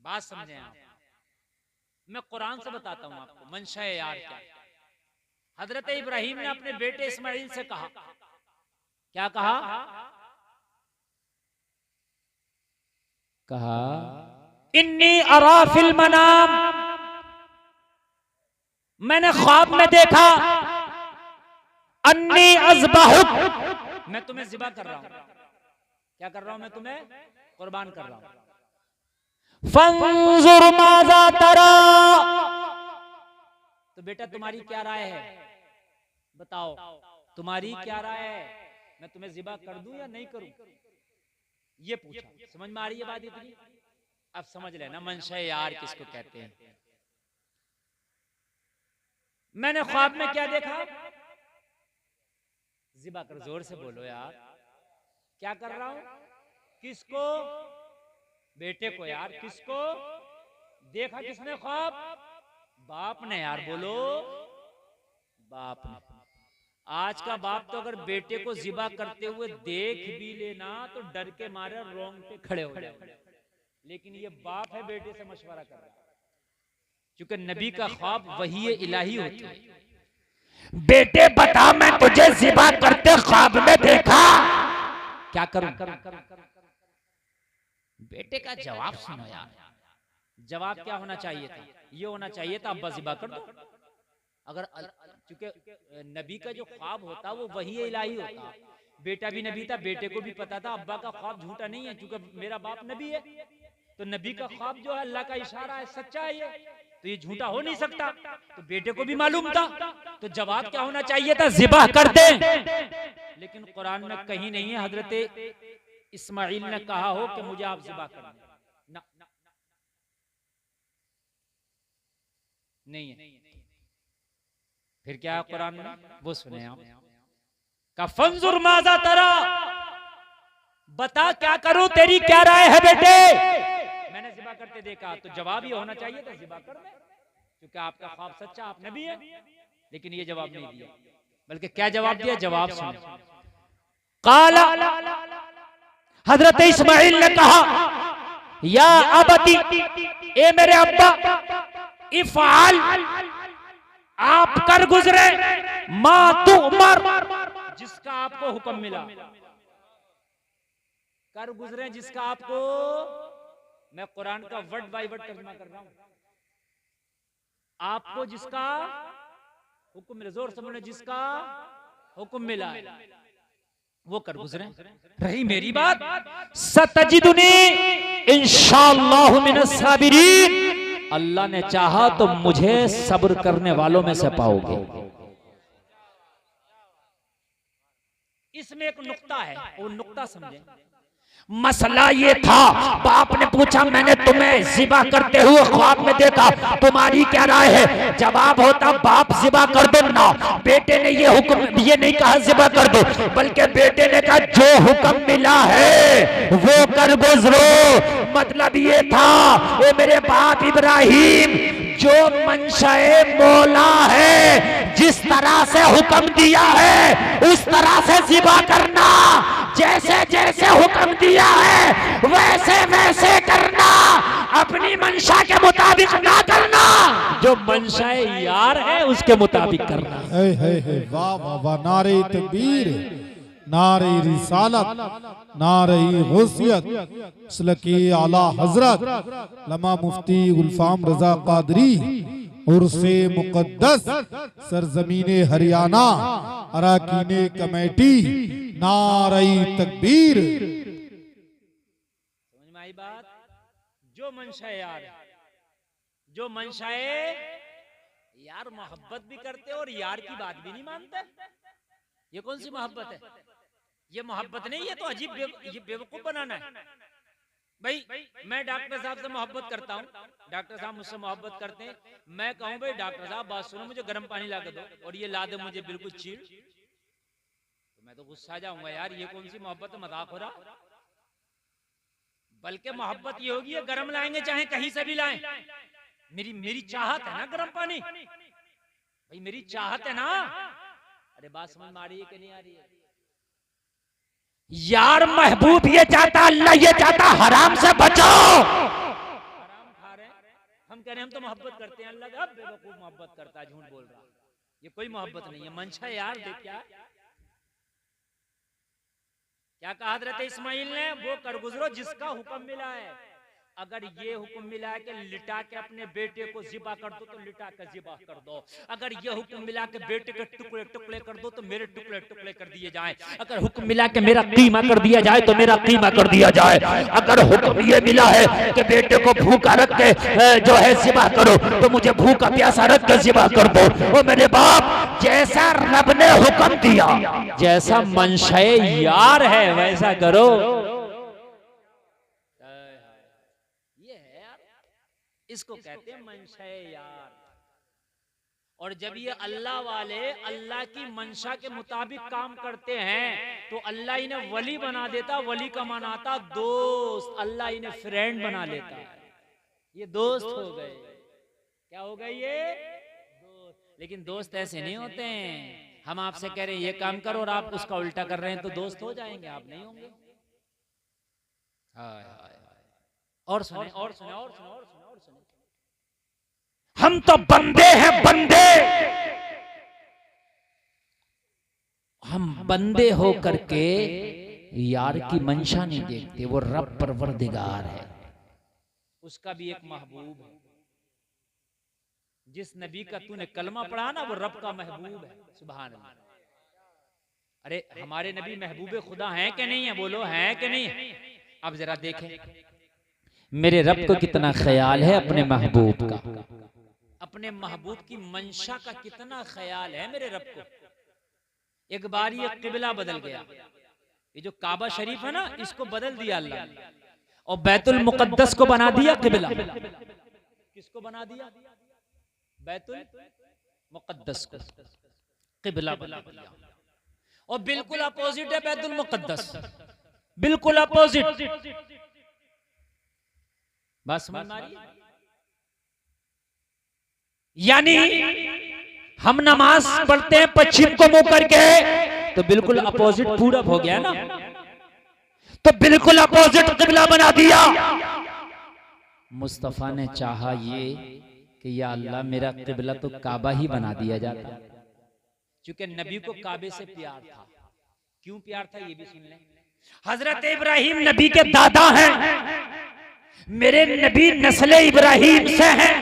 बात समझे आप? मैं कुरान से बताता हूं आपको मंशा यार क्या। हजरत इब्राहिम ने अपने बेटे इस्माइल से कहा, क्या कहा? कहा इन्नी अरा फिल मनाम, मैंने ख्वाब में देखा, अन्नी अज़बहुक, मैं तुम्हें ज़िबा कर रहा हूं। क्या कर रहा हूं? मैं तुम्हें कुर्बान कर रहा हूं। फंजुर माज़ा तरा, तो बेटा तुम्हारी क्या राय है, बताओ तुम्हारी क्या राय है, मैं तुम्हें ज़िबा कर दूं या नहीं करूं? ये पूछा। समझ में आ रही है बात इतनी? अब समझ लेना मंशा यार किसको कहते हैं। मैंने ख्वाब में क्या देखा? ज़िबा कर, जोर से बोलो यार। क्या कर रहा हूं? किसको? बेटे को यार। किसको देखा? किसने ख्वाब? बाप ने यार। बोलो बाप ने। आज का बाप तो अगर बेटे को ज़िबा करते हुए देख भी लेना तो डर के मारे रोंगटे खड़े हो जाए। लेकिन ये बाप है बेटे से मशवरा कर रहा है, क्योंकि नबी का ख्वाब वही इलाही होती है। बेटे बता, मैं तुझे ज़िबा करते ख्वाब में देखा, क्या करूं? बेटे का जवाब सुनो यार। जवाब क्या होना चाहिए था? ये होना चाहिए था अब्बा ज़िबा कर दो। अगर क्योंकि नबी का जो ख्वाब होता वो वही इलाही होता। बेटा भी नबी था, बेटे को भी पता था अब्बा का ख्वाब झूठा नहीं है, क्योंकि मेरा बाप नबी है। तो नबी का ख्वाब जो है अल्लाह का इशारा है, सच्चा है ये, तो ये झूठा हो नहीं सकता। तो बेटे को भी मालूम था, तो जवाब क्या होना चाहिए था? ज़िबा कर दे। लेकिन कुरान में कहीं नहीं है हजरत इस्माइल ने कहा हो कि मुझे आप ज़िबा कर दें, नहीं है। फिर क्या है कुरान में? वो सुने आप। का फंजुर माज़ा तरा, बता क्या करूं, तेरी क्या राय है बेटे? मैंने ज़िबा करते देखा। तो जवाब ये होना चाहिए था ज़िबा कर दे, क्योंकि आपका ख्वाब सच्चा, आप नबी है। लेकिन ये जवाब नहीं दिया, बल्कि क्या जवाब दिया? जवाब सुनो। काला, हजरत इस्माइल ने कहा, या अबती, ए मेरे अब्बा, इफ़ाल, आप कर गुजरे, मा तुअमर, जिसका आपको हुक्म मिला। कर गुजरे जिसका आपको, मैं कुरान का वर्ड बाय वर्ड तर्जुमा कर रहा हूं। आपको जिसका हुक्म मिला, जोर से बोले, जिसका हुक्म मिला वो कर गुजरे। रही मेरी बात, सतजिदुनी इंशाअल्लाहु मिनस साबिरीन, अल्लाह ने चाहा तो मुझे सब्र करने वालों में से पाओगे। इसमें एक नुक्ता है, वो नुक्ता समझे। मसला ये था, बाप ने पूछा, मैंने तुम्हें ज़िबा करते हुए ख्वाब में देखा, तुम्हारी क्या राय है? जवाब होता, बाप ज़िबा कर दो ना। बेटे ने ये हुक्म, ये नहीं कहा ज़िबा कर दो, बल्कि बेटे ने कहा जो हुक्म मिला है वो कर गुजरो। मतलब ये था, वो मेरे बाप इब्राहिम, जो मंशाए मौला है, जिस तरह से हुक्म दिया है उस तरह से ज़िबा करना, जैसे जैसे हुक्म दिया है वैसे वैसे करना, अपनी मंशा के मुताबिक ना करना, जो मंशाए यार है उसके मुताबिक करना। वाह वाह वाह, नारे तकबीर, नारे रिसालत, नारे गौसियत, सलके आला हजरत लमा मुफ्ती गुलफाम रजा कादरी उर्से मुकद्दस सरजमीने हरियाणा अराकीने कमेटी, नारे तकबीर। समझ में आई बात? जो मंशाए यार, जो मंशाए यार मोहब्बत भी करते और यार की बात भी नहीं मानते, ये कौन सी मोहब्बत है? ये मोहब्बत नहीं, ये तो अजीब ये बेवकूफ बनाना है। भाई मैं डॉक्टर साहब से मोहब्बत करता हूँ, डॉक्टर साहब मुझसे मोहब्बत करते हैं, मैं कहूँ भाई डॉक्टर साहब बात सुनो, मुझे गर्म पानी ला के दो, और ये ला दे मुझे बिल्कुल चीड़, तो मैं तो गुस्सा आ जाऊंगा यार, ये कौन सी मोहब्बत, मजाक हो रहा। बल्कि मोहब्बत ये होगी, ये गर्म लाएंगे चाहे कहीं से भी लाएं, मेरी चाहत है ना गर्म पानी, भाई मेरी चाहत है ना। अरे बात समझ में आ रही है कि नहीं आ रही है? यार महबूब ये चाहता, अल्लाह ये चाहता, हराम से बचो, हम कह रहे हैं हम तो मोहब्बत करते हैं, अल्लाह अब बेवकूफ मोहब्बत करता है, झूठ बोल रहा, ये कोई मोहब्बत नहीं है। मंशा यार देख क्या कहा हजरत इस्माइल ने, वो कर गुजरो जिसका हुक्म मिला है। अगर ये हुक्म मिला है कि लिटा के अपने बेटे को जिबा कर दो तो लिटा के जिबा कर दो। अगर ये हुक्म मिला के बेटे के टुकड़े टुकड़े कर दो तो मेरे टुकड़े टुकड़े कर दिए जाए। अगर हुक्म मिला के मेरा कीमा कर दिया जाए तो मेरा कीमा कर दिया जाए। अगर हुक्म ये मिला है कि बेटे को भूखा रख के जो है जिबा करो तो मुझे भूखा प्यासा रख के जिबा कर दो। वो मेरे बाप, जैसा रब ने हुक्म दिया, जैसा मंशा यार है वैसा करो। इसको कहते हैं मंशा यार। और जब ये अल्लाह वाले अल्लाह की मंशा के मुताबिक काम करते हैं तो अल्लाह इन्हें वली बना देता। वली का माना आता दोस्त, अल्लाह इन्हें फ्रेंड बना लेता। ये दोस्त हो गए। क्या हो गए ये दोस्त। लेकिन दोस्त ऐसे नहीं होते हैं। हम आपसे कह रहे हैं ये काम करो और आप उसका उल्टा कर रहे हैं तो दोस्त हो जाएंगे, आप नहीं होंगे। और सुने और सुने और सुने और सुने और सुने। हम तो बंदे हैं, बंदे। हम बंदे हो करके यार की मंशा नहीं देखते। वो रब परवरदिगार है, उसका भी एक महबूब है। जिस नबी का तूने कलमा पढ़ा ना वो रब का महबूब है। सुभान अल्लाह। अरे हमारे नबी महबूबे खुदा हैं कि नहीं है? बोलो हैं कि नहीं है? अब जरा देखें मेरे रब को कितना ख्याल है अपने महबूब का, अपने महबूब की मंशा का कितना ख्याल है मेरे रब को। एक बार ये किबला बदल गया। ये जो काबा शरीफ है ना, इसको बदल दिया अल्लाह और बैतुल मुकद्दस को बना दिया किबला। किसको बना दिया? बैतुल मुकद्दस को किबला बना दिया। और बिल्कुल अपोजिट है बैतुल मुकद्दस, बिल्कुल अपोजिट। बस समझ में आ रही है? यानी हम नमाज पढ़ते हैं पश्चिम को मुंह करके तो बिल्कुल अपोजिट पूरब हो गया ना, तो बिल्कुल अपोजिट किबला बना दिया। मुस्तफा ने चाहा ये कि या अल्लाह मेरा किबला तो काबा ही बना दिया जाता, क्योंकि नबी को काबे से प्यार था। क्यों प्यार था ये भी सुन लें। हजरत इब्राहिम नबी के दादा हैं, मेरे नबी नस्ल इब्राहिम से हैं।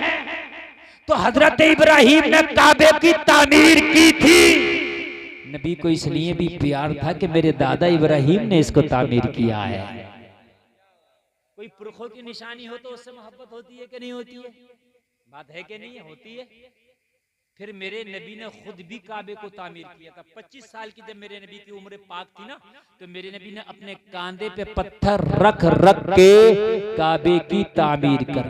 तो हजरत इब्राहिम ने काबे की तामीर की थी। नबी को इसलिए भी प्यार था कि मेरे दादा इब्राहिम ने इसको तामीर किया है। कोई पुरखों की निशानी हो तो उससे मोहब्बत होती है कि नहीं होती है? बात है कि नहीं होती है? फिर मेरे नबी ने खुद भी काबे को तामीर किया था। 25 साल की जब मेरे नबी की उम्र पाक थी ना, तो मेरे नबी ने अपने कांधे पे पत्थर रख रख के काबे की तामीर कर।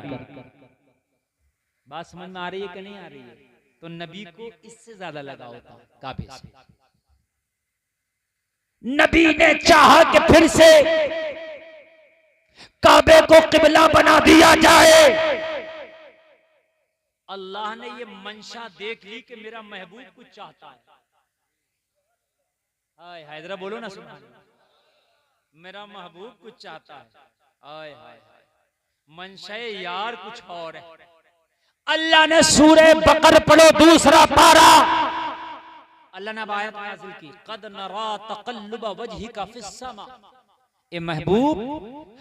बात समझ में आ रही है कि नहीं आ रही है? तो नबी को इससे ज्यादा लगाव था काबे से। नबी ने चाहा कि फिर से काबे को किबला बना दिया जाए। अल्लाह ने ये मंशा देख ली कि मेरा महबूब कुछ चाहता है। हाय हाय जरा बोलो ना, सुभान अल्लाह। मेरा महबूब कुछ चाहता है। हाय हाय मंशा यार कुछ और है। अल्लाह ने सूरे बकर पढ़ो दूसरा पारा, अल्लाह ने आयत नाज़िल की, कद नरा तक़ल्लुब वजहिका फिस्समा। ए महबूब,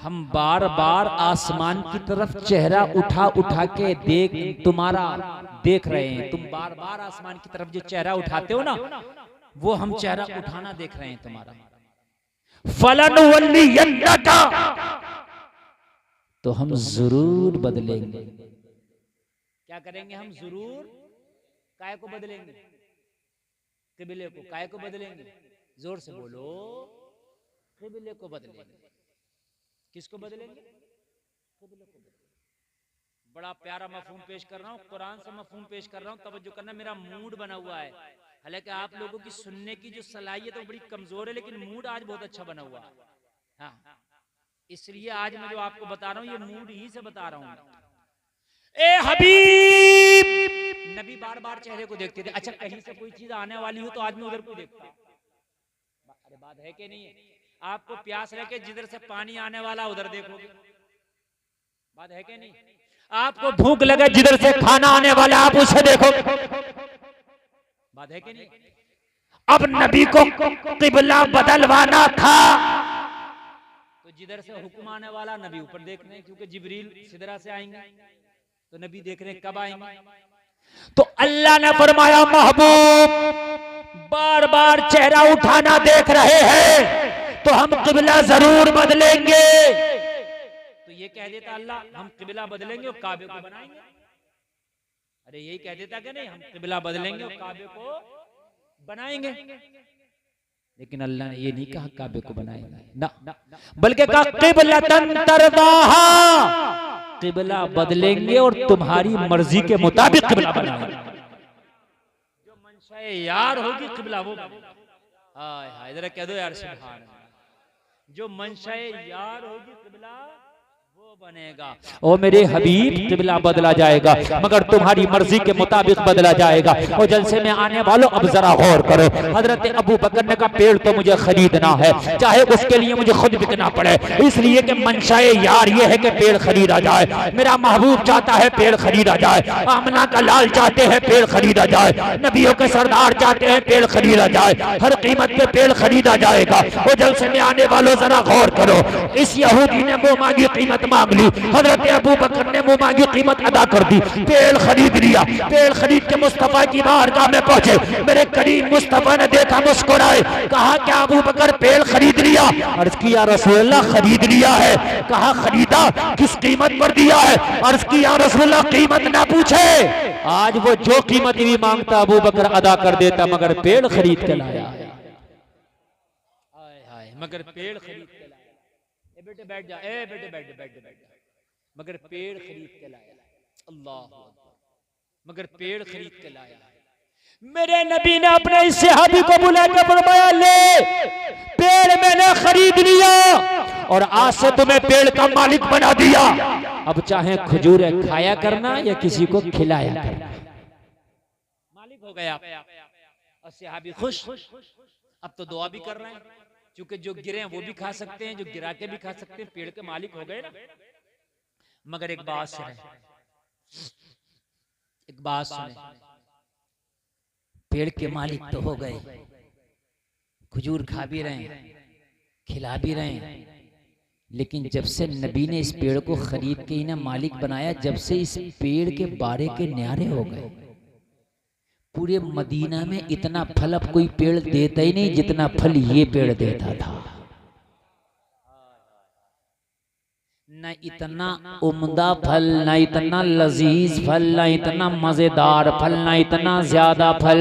हम बार बार आसमान की तरफ चेहरा उठा उठा के तुम्हारा देख रहे हैं। तुम बार बार आसमान की तरफ जो चेहरा उठाते हो ना, वो हम चेहरा उठाना देख रहे हैं तुम्हारा। फलनुवल्लियन्नका, तो हम जरूर बदलेंगे। क्या करेंगे हम? जरूर काय को बदलेंगे? किबले को। काय को बदलेंगे? जोर से बोलो। किबले को बदलेंगे। किसको बदलेंगे? किबले को बदलेंगे। बड़ा प्यारा मफहूम पेश कर रहा हूँ, कुरान से मफहूम पेश कर रहा हूँ, तवज्जो करना। मेरा मूड बना हुआ है, हालांकि आप लोगों की सुनने की जो सलाहियत तो बड़ी कमजोर है, लेकिन मूड आज बहुत अच्छा बना हुआ है। हाँ, इसलिए आज मैं जो आपको बता रहा हूँ ये मूड ही से बता रहा हूँ। ए हबीब, नबी बार बार चेहरे को देखते थे। अच्छा, कहीं से कोई चीज आने वाली हो तो आदमी उधर को देखता है। अरे बात है कि नहीं है? आपको प्यास रह के जिधर से पानी आने वाला उधर देखोगे, बात है कि नहीं? आपको भूख लगे, जिधर से खाना आने वाला आप उसे देखो, बात है कि नहीं? अब नबी को किबला बदलवाना था तो जिधर से हुक्म आने वाला नबी ऊपर देखने, क्योंकि जिब्रील सिदरा से आएंगे तो नबी देख रहे कब आएंगे। तो अल्लाह ने फरमाया महबूब बार बार चेहरा उठाना देख रहे हैं तो हम किबला जरूर बदलेंगे। तो ये कह देता अल्लाह हम किबला बदलेंगे और काबे को बनाएंगे। अरे यही कह देता कि नहीं हम किबला बदलेंगे और काबे को बनाएंगे। लेकिन अल्लाह ने ये नहीं कहा काबे को बनाएंगे ना, बल्कि कहा किबलतन तरदाहा, किबला बदलेंगे और तुम्हारी मर्जी के मुताबिक किबला बनाएंगे। जो मंशाए यार होगी किबला वो, हाय हाय जरा कह दो यार सुभान अल्लाह। जो मंशाए यार होगी किबला वो बनेगा। ओ मेरे हबीब किबला बदला जाएगा मगर तुम्हारी मर्जी के मुताबिक बदला जाएगा। और जलसे में आने वालों अब जरा गौर करो, हजरत अबू बकर ने कहा पेड़ तो मुझे खरीदना है, चाहे उसके लिए मुझे खुद बिकना पड़े, इसलिए कि मंशाए यार ये है कि पेड़ खरीदा जाए। मेरा महबूब चाहता है पेड़ खरीदा जाए, आमना का लाल चाहते हैं पेड़ खरीदा जाए, नबियों के सरदार चाहते हैं पेड़ खरीदा जाए, हर कीमत पे पेड़ खरीदा जाएगा। और जलसे में आने वालों जरा गौर करो, इस यहूदी ने मुंह मांगी कीमत मांग ली, हजरत अबू बकर ने मुंह मांगी कीमत अदा कर दी, पेड़ खरीद लिया। पेड़ खरीद के मुस्तफा की बारगाह में पहुंचे, मेरे करीम मुस्तफा ने देखा, मुस्कुराए, कहा क्या अबू बकर पेड़ खरीद लिया? अर्ज किया रसूलुल्लाह खरीद लिया है। कहा खरीदा, किस कीमत पर दिया है? अर्ज किया रसूलुल्लाह कीमत ना पूछे, आज वो जो कीमत भी मांगता अबू बकर अदा कर देता, मगर पेड़ खरीद के लाया। मगर पेड़ खरीद के लाया। ए बेटे बैठ जा, ए बेटे बैठ जा, बैठ जा, बैठ जा। मगर पेड़ खरीद के लाया। अल्लाह, मगर पेड़ खरीद के लाया। मेरे नबी ने अपने इस सहाबी को बुलाकर फरमाया ले पेड़ मैंने खरीद लिया और आज से तुम्हें पेड़ का मालिक बना दिया। अब चाहे खजूरें खाया करना या किसी को खिलाया करना, मालिक हो गया। और सहाबी खुश, अब तो दुआ भी कर रहे हैं, क्योंकि जो गिरे हैं वो भी खा सकते हैं, जो गिरा के भी खा सकते हैं, पेड़ के मालिक हो गए ना। मगर एक बात सुने, एक बात सुने, पेड़ के मालिक तो हो गए, खजूर खा भी रहे हैं, खिला भी रहे हैं, लेकिन जब से नबी ने इस पेड़ को खरीद के इन्हें मालिक बनाया, जब से इस पेड़ के बारे के न्यारे हो गए। पूरे मदीना में इतना फल अब कोई पेड़ देता ही नहीं जितना फल ये पेड़ देता था। न इतना उम्दा फल, न इतना लजीज फल, न इतना मजेदार फल, न इतना ज्यादा फल।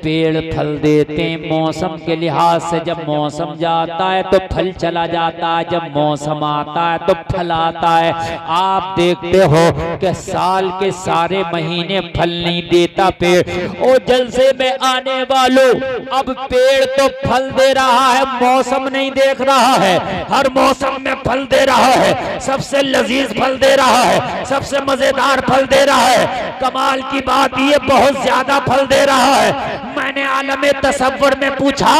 पेड़ फल देते मौसम के लिहाज से, जब मौसम जाता है तो फल चला जाता है, जब मौसम आता है तो फल आता है। आप देखते हो कि साल के सारे महीने फल नहीं देता पेड़। और जलसे में आने वालों अब पेड़ तो फल दे रहा है, मौसम नहीं देख रहा है, हर मौसम में फल दे रहा है, सबसे लजीज फल दे रहा है, सबसे मजेदार फल दे रहा है। कमाल की बात ये बहुत ज्यादा फल दे रहा है। मैंने आलमे तसव्वुर में पूछा,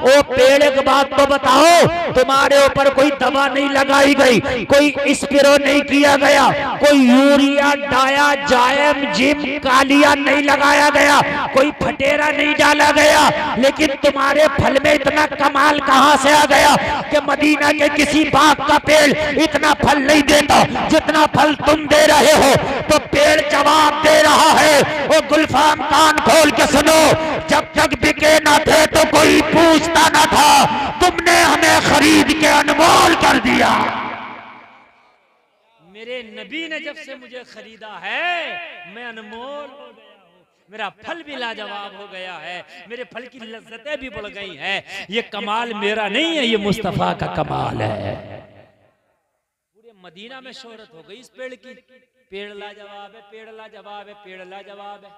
ओ पेड़ एक बात तो बताओ, तुम्हारे ऊपर कोई दवा नहीं लगाई गई, कोई स्प्रे नहीं किया गया, कोई यूरिया डाया जायम जिम कालिया नहीं लगाया गया, कोई फटेरा नहीं डाला गया, लेकिन तुम्हारे फल में इतना कमाल कहां से आ गया कि मदीना के किसी बाग का पेड़ इतना फल नहीं देता जितना फल तुम दे रहे हो। तो पेड़ जवाब दे रहा है, ओ गुलफाम कान खोल के सुनो, जब तक बिके ना थे तो कोई पूछता ना था, तुमने हमें खरीद के अनमोल कर दिया। मेरे नबी ने जब से मुझे खरीदा है मैं अनमोल हो गया हूं, मेरा फल भी लाजवाब हो गया है, मेरे फल की लज्जतें भी बढ़ गई हैं। ये कमाल मेरा नहीं है, ये मुस्तफा का कमाल है। पूरे मदीना में शोहरत हो गई इस पेड़ की, पेड़ लाजवाब है, पेड़ लाजवाब है, पेड़ लाजवाब है।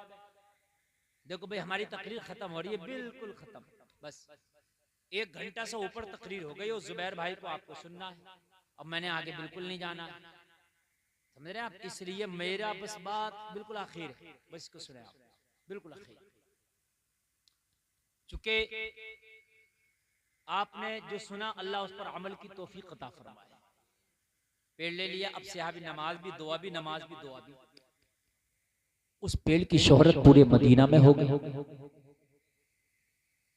देखो भाई हमारी तकरीर खत्म हो रही है, बिल्कुल खत्म, बस 1 घंटा से ऊपर तकरीर हो गई। और जुबैर भाई को आपको सुनना है, अब मैंने आगे बिल्कुल नहीं जाना, समझ रहे आप? इसलिए मेरा बस बात बिल्कुल आखिर है, बस इसको सुने आप, बिल्कुल आखिर। चूंकि आपने जो सुना अल्लाह उस पर अमल की तौफीक अता फरमाए। पेड़ ले लिया, अब सहाबी नमाज भी दुआ भी, नमाज भी दुआ भी। उस पेड़ की शोहरत पूरे मदीना में हो गई।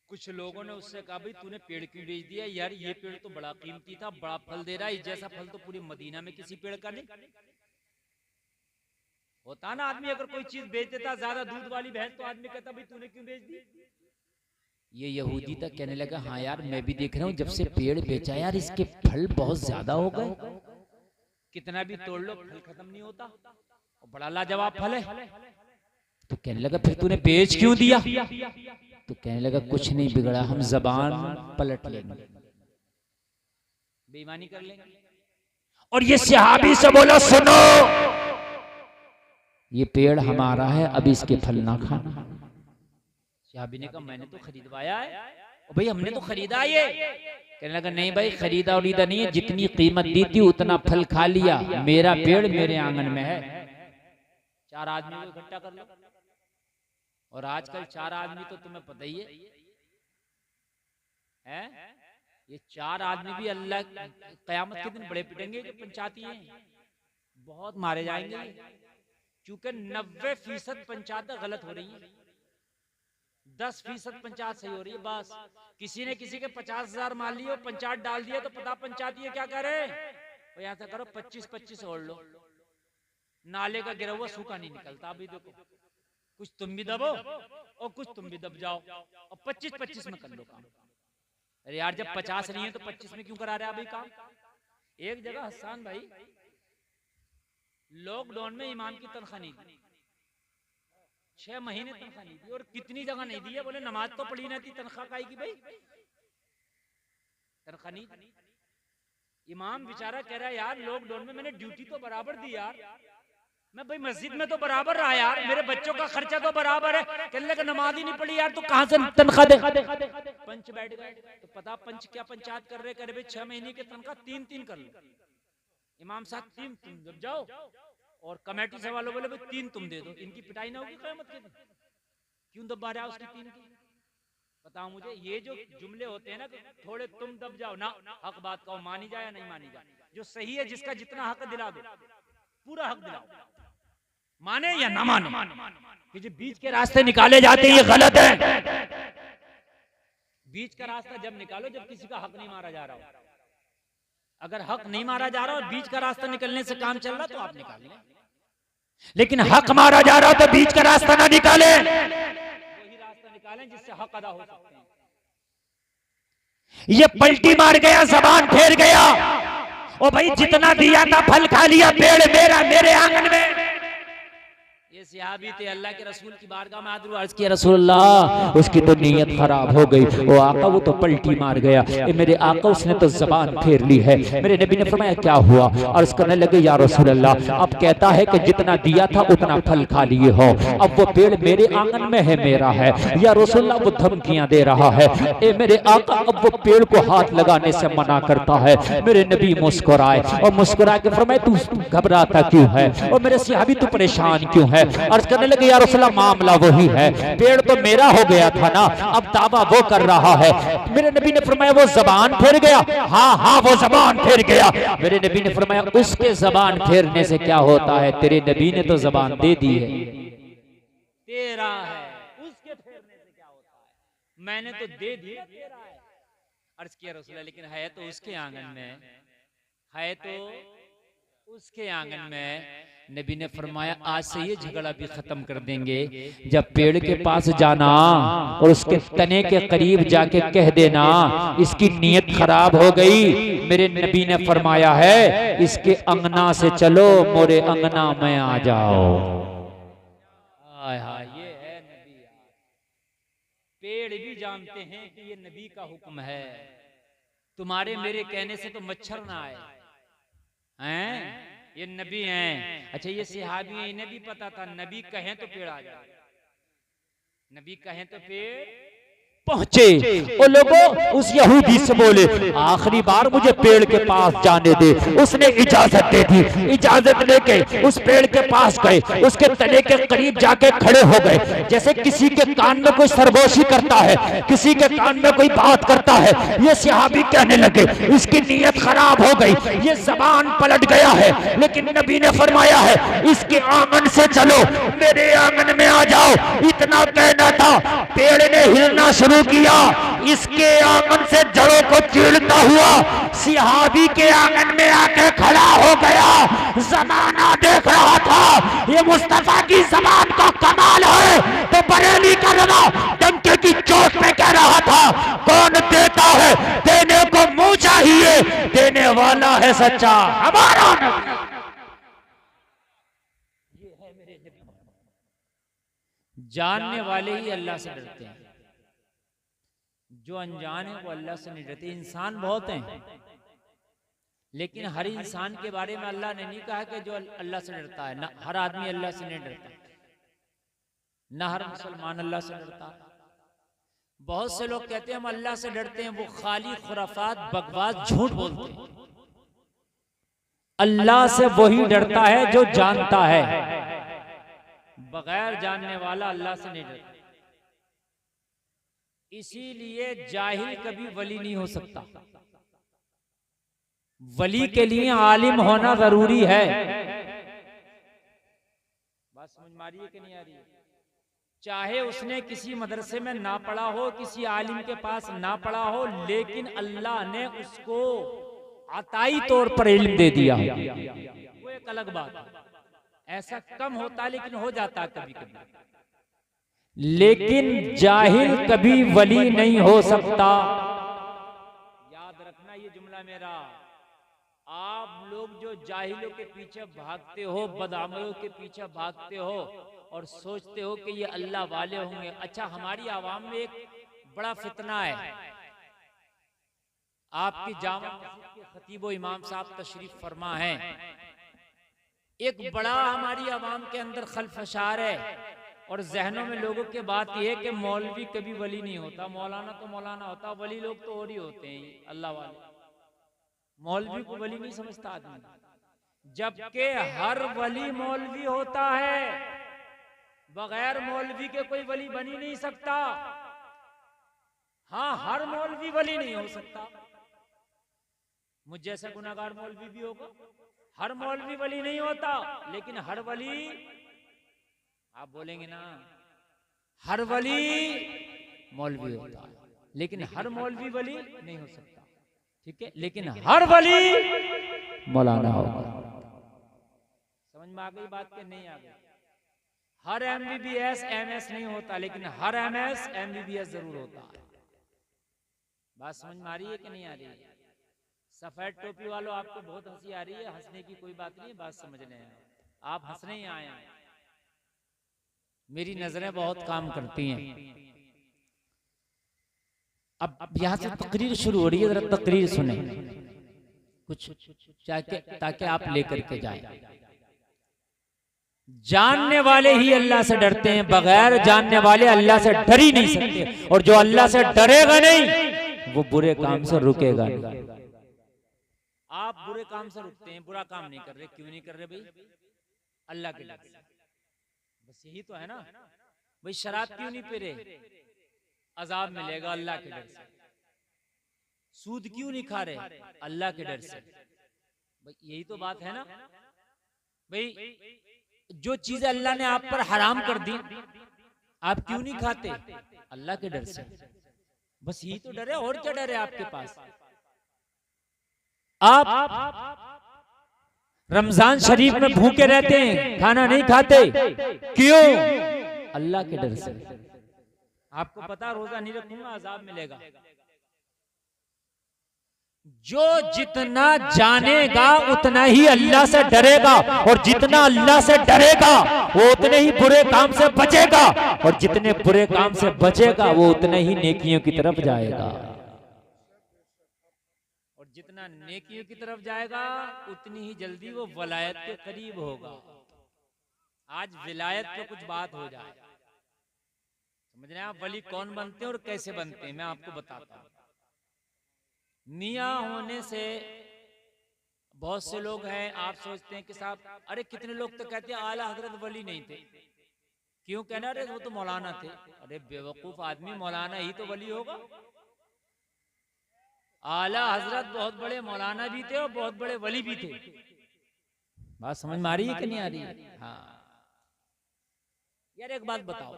कुछ लोगों ने उससे कहा भाई तूने पेड़ क्यों बेच दिया यार, ये पेड़ तो बड़ा कीमती था, बड़ा फल दे रहा है, जैसा फल तो पूरी मदीना में किसी पेड़ का नहीं। होता ना आदमी अगर कोई चीज बेच देता, ज्यादा दूध वाली भैंस, तो आदमी कहता भाई तूने क्यों बेच दी। ये यहूदी तक कहने लगा हाँ यार मैं भी देख रहा हूँ जब से पेड़ बेचा यार इसके फल बहुत ज्यादा हो गए, कितना भी तोड़ लो फल खत्म नहीं होता, और बड़ा लाजवाब फल है। तो कहने लगा फिर तूने बेच क्यों दिया। तो कहने लगा कुछ नहीं बिगड़ा, हम जबान पलट लेंगे, बेईमानी कर लेंगे। और ये सहाबी से बोला सुनो ये पेड़ हमारा है, अब इसके फल ना खाना। सहाबी ने कहा मैंने तो खरीदवाया है। और भाई हमने तो खरीदा ये। कहने लगा नहीं भाई खरीदा उरीदा नहीं है, जितनी कीमत दी थी उतना फल खा लिया, मेरा पेड़ मेरे आंगन में है। 4 आदमी को इकट्ठा कर लो, और आजकल 4 आदमी तो तुम्हें पता ही है? ये 4 आदमी भी अल्लाह कयामत के दिन बड़े पिटेंगे जो पंचायती हैं, बहुत मारे जाएंगे, क्योंकि 90% पंचायत गलत हो रही है, 10% पंचायत सही हो रही है। बस किसी ने किसी के 50,000 मान लिए, पंचायत डाल दिया, तो पता पंचायती है क्या करे, और यहाँ से करो 25-25 ओढ़ लो, नाले का गिरा हुआ सूखा नहीं निकलता। अभी देखो कुछ तुम भी दबो और कुछ तुम भी दब जाओ, और 25-25 में कर लो काम। अरे यार जब 50 नहीं है तो 25 में क्यों करा रहे अभी काम। एक जगह हसन भाई लॉकडाउन में इमाम की तनख्वाह नहीं दी, 6 महीने तनख्वाह नहीं दी, और कितनी जगह नहीं दी है, बोले नमाज तो पढ़ी ना थी, तनख्वाह का की भाई, तनख्वाह नहीं। इमाम बेचारा कह रहा है यार लॉकडाउन में मैंने ड्यूटी तो बराबर दी यार, मैं भाई मस्जिद में तो बराबर रहा यार, मेरे बच्चों का खर्चा तो बराबर है, कहने लगा नमाज ही नहीं पढ़ी यार तो कहां से तनख्वाह दे। पंच बैठ गए, तो पता पंच क्या पंचायत कर रहे, करे भाई 6 महीने की तनख्वाह 3-3 कर लो। इमाम साहब 3 तुम जब जाओ, और कमेटी से वालों बोले भाई 3 तुम दे दो, इनकी पिटाई ना होगी क़यामत के दिन, क्यों दबा रहा है उसकी 3 की। बताओ मुझे ये जो जुमले होते हैं ना कि थोड़े तुम दब जाओ ना, हक बात कहो, मानी जाए या नहीं मानी जाए, जो सही है जिसका जितना हक दिला दो, पूरा हक दिलाओ, माने या ना माने। कि जो बीच के रास्ते निकाले जाते हैं ये गलत है। बीच का रास्ता जब निकालो जब किसी का हक नहीं मारा जा रहा हो, अगर हक नहीं मारा जा रहा और बीच का रास्ता निकलने से काम चल रहा तो आप निकाल लें, लेकिन हक मारा जा रहा तो बीच का रास्ता ना निकाले, वही रास्ता निकालें जिससे हक अदा हो सकते हैं। ये पलटी मार गया, जबान फेर गया, ओ भाई जितना दिया था फल खा लिया, पेड़ मेरा मेरे आंगन में। ये सहाबी थे, अल्लाह के रसूल की बारगाह में हाजिर अर्ज किया रसूलल्लाह उसकी तो नीयत खराब हो गई, ओ आका वो तो पलटी मार गया, ए मेरे आका उसने तो जबान फेर ली है। मेरे नबी ने फरमाया क्या हुआ, अर्ज करने लगे या रसूलल्लाह अब कहता है कि जितना दिया था उतना फल खा लिए हो, अब वो पेड़ मेरे आंगन में है, मेरा है, या रसूलल्लाह वो धमकियां दे रहा है, ए मेरे आका अब वो पेड़ को हाथ लगाने से मना करता है। मेरे नबी मुस्कुराए और मुस्कुरा के फरमाए तू घबराता क्यों है, और मेरे सहाबी तू परेशान क्यों है। अर्ज करने लगे या रसूलल्लाह मामला वही है, पेड़ तो मेरा हो गया था ना, अब दावा वो कर रहा है। मेरे नबी ने फरमाया वो जबान फेर गया, हाँ हाँ वो जबान फेर गया। मेरे नबी ने फरमाया उसके जबान फेरने से क्या होता है, तेरे नबी ने तो जबान दे दी है, तेरा है, उसके फेरने से क्या होता है, मैंने तो दे दिया, तेरा है। अर्ज किया रसूलल्लाह लेकिन है तो उसके आंगन में, है तो उसके आंगन में। नबी ने फरमाया आज से ये झगड़ा भी खत्म कर देंगे, जब पेड़ के पास जाना और उसके तने के करीब जाके कह देना इसकी नीयत खराब हो गई, मेरे नबी ने फरमाया है इसके अंगना से चलो मोरे अंगना में आ जाओ। हाय हाय ये है नबी, पेड़ भी जानते हैं कि ये नबी का हुक्म है, तुम्हारे मेरे कहने से तो मच्छर ना आए हैं, ये नबी हैं। अच्छा ये सहाबी हैं, इन्हें भी पता था नबी कहें तो पेड़ आ जाए, नबी कहें तो पेड़, पहुंचे। वो लोगों उस यहूदी से बोले, आखिरी बार मुझे पेड़ के पास जाने दे। उसने इजाजत दे दी। इजाजत लेके उस पेड़ के पास गए, उसके तने के करीब जाके खड़े हो गए। जैसे किसी के कान में कोई सरगोशी करता है, किसी के कान में कोई बात करता है। ये सहाबी कहने लगे, इसकी नीयत खराब हो गई, ये जबान पलट गया है। लेकिन नबी ने फरमाया है, इसके आंगन से चलो, मेरे आंगन में आ जाओ। इतना कहना था, पेड़ ने हिलना शुरू किया। इसके आंगन से जड़ों को चीरता हुआ सहाबी के आंगन में आके खड़ा हो गया। जमाना देख रहा था, ये मुस्तफा की जबान का कमाल है। तो बरेली का रवा डंके की चोट पे कह रहा था, कौन देता है, देने को मुंह चाहिए, देने वाला है सच्चा हमारा नबी। ये है मेरे नबी। जानने वाले ही अल्लाह से डरते हैं, जो अनजान है वो अल्लाह से नहीं डरते। इंसान बहुत हैं, लेकिन हर इंसान के बारे में अल्लाह ने नहीं कहा कि जो अल्लाह से डरता है। ना हर आदमी अल्लाह से नहीं डरता, ना हर मुसलमान अल्लाह से डरता। बहुत से लोग कहते हैं हम अल्लाह से डरते हैं, वो खाली खुराफात बकवास झूठ बोलते हैं। अल्लाह से वही डरता है जो जानता है, बगैर जानने वाला अल्लाह से नहीं डरता। इसीलिए जाहिल कभी वली नहीं हो सकता। वली के लिए आलिम होना जरूरी है। बात समझ में आ रही है कि नहीं आ रही है? चाहे उसने किसी मदरसे में ना पढ़ा हो, किसी आलिम के पास ना पढ़ा हो, लेकिन अल्लाह ने उसको अताई तौर पर इल्म दे दिया, वो एक अलग बात है। ऐसा कम होता लेकिन हो जाता कभी कभी। लेकिन जाहिल कभी वली नहीं हो सकता। याद रखना ये जुमला मेरा। आप लोग जो जाहिलों के पीछे भागते हो, बदअमलों के पीछे भागते हो और सोचते हो कि ये अल्लाह वाले होंगे। अच्छा, हमारी आवाम में एक बड़ा फितना है। आपकी जामा मस्जिद के खतीब व इमाम साहब तशरीफ फरमा है। एक बड़ा हमारी आवाम के अंदर खलफशार है और जहनों में लोगों की बात यह है कि मौलवी कभी वली नहीं होता, मौलाना तो मौलाना होता, वली लोग तो और ही होते हैं, अल्लाह वाले। मौलवी को वली नहीं समझता आदमी, जबकि हर वली मौलवी होता है। बगैर मौलवी के कोई वली बन ही नहीं सकता। हाँ, हर मौलवी वली नहीं हो सकता। मुझ जैसा गुनाहगार मौलवी भी होगा। हर मौलवी वली नहीं होता, लेकिन हर वली, आप बोलेंगे ना, हर वली मौलवी होता है, लेकिन हर मौलवी वली नहीं हो सकता। ठीक है, लेकिन हर वली मौलाना होगा। समझ में आ गई बात के नहीं आ गई? हर MBBS MS नहीं होता, लेकिन हर MS MBBS जरूर होता है। बात समझ में आ रही है कि नहीं आ रही है? सफेद टोपी वालों, आपको बहुत हंसी आ रही है। हंसने की कोई बात नहीं है, बात समझ रहे हैं आप, हंसने ही आए हैं। मेरी नजरें बहुत काम करती हैं। अब यहां से तकरीर शुरू हो रही है, जरा तकरीर सुने कुछ, ताकि आप लेकर के जाएं। जानने वाले ही अल्लाह से डरते हैं, बगैर जानने वाले अल्लाह से डर ही नहीं सकते। और जो अल्लाह से डरेगा नहीं, वो बुरे काम से रुकेगा नहीं। आप बुरे काम से रुकते हैं, बुरा काम नहीं कर रहे। क्यों नहीं कर रहे भाई? अल्लाह के डर से। बस यही तो है ना भाई। शराब क्यों नहीं पी रहे? अजाब मिलेगा अल्लाह के डर से। सूद क्यों नहीं खा रहे? अल्लाह के डर से। भाई यही तो बात है ना भाई। जो चीजें अल्लाह ने आप पर हराम कर दी, आप क्यों नहीं खाते? अल्लाह के डर से। बस यही तो डर है, और क्या डर है आपके पास? आप रमजान शरीफ में भूखे रहते हैं, खाना नहीं खाते, क्यों? अल्लाह के डर से। आपको पता रोजा नहीं रखूंगा अजाब मिलेगा। जो जितना जानेगा उतना ही अल्लाह से डरेगा, और जितना अल्लाह से डरेगा वो उतने ही बुरे काम से बचेगा, और जितने बुरे काम से बचेगा वो उतने ही नेकियों की तरफ जाएगा। और जितना नेकियों की तरफ जाएगा उतनी ही जल्दी वो वलायत के करीब होगा। आज विलायत पे कुछ बात हो जाए, समझ रहे हैं आप? वली कौन बनते हैं और कैसे बनते हैं मैं आपको बताता हूं। मियाँ होने से बहुत से लोग हैं, आप सोचते हैं कि साहब, अरे कितने लोग तो कहते हैं आला हजरत वली नहीं थे। क्यों कहना? अरे वो तो मौलाना थे। अरे बेवकूफ आदमी, मौलाना ही तो वली होगा। आला हजरत बहुत बड़े मौलाना भी थे और बहुत बड़े वली भी थे। बात समझ में आ रही है कि नहीं आ रही है? हाँ यार, एक बात बताओ,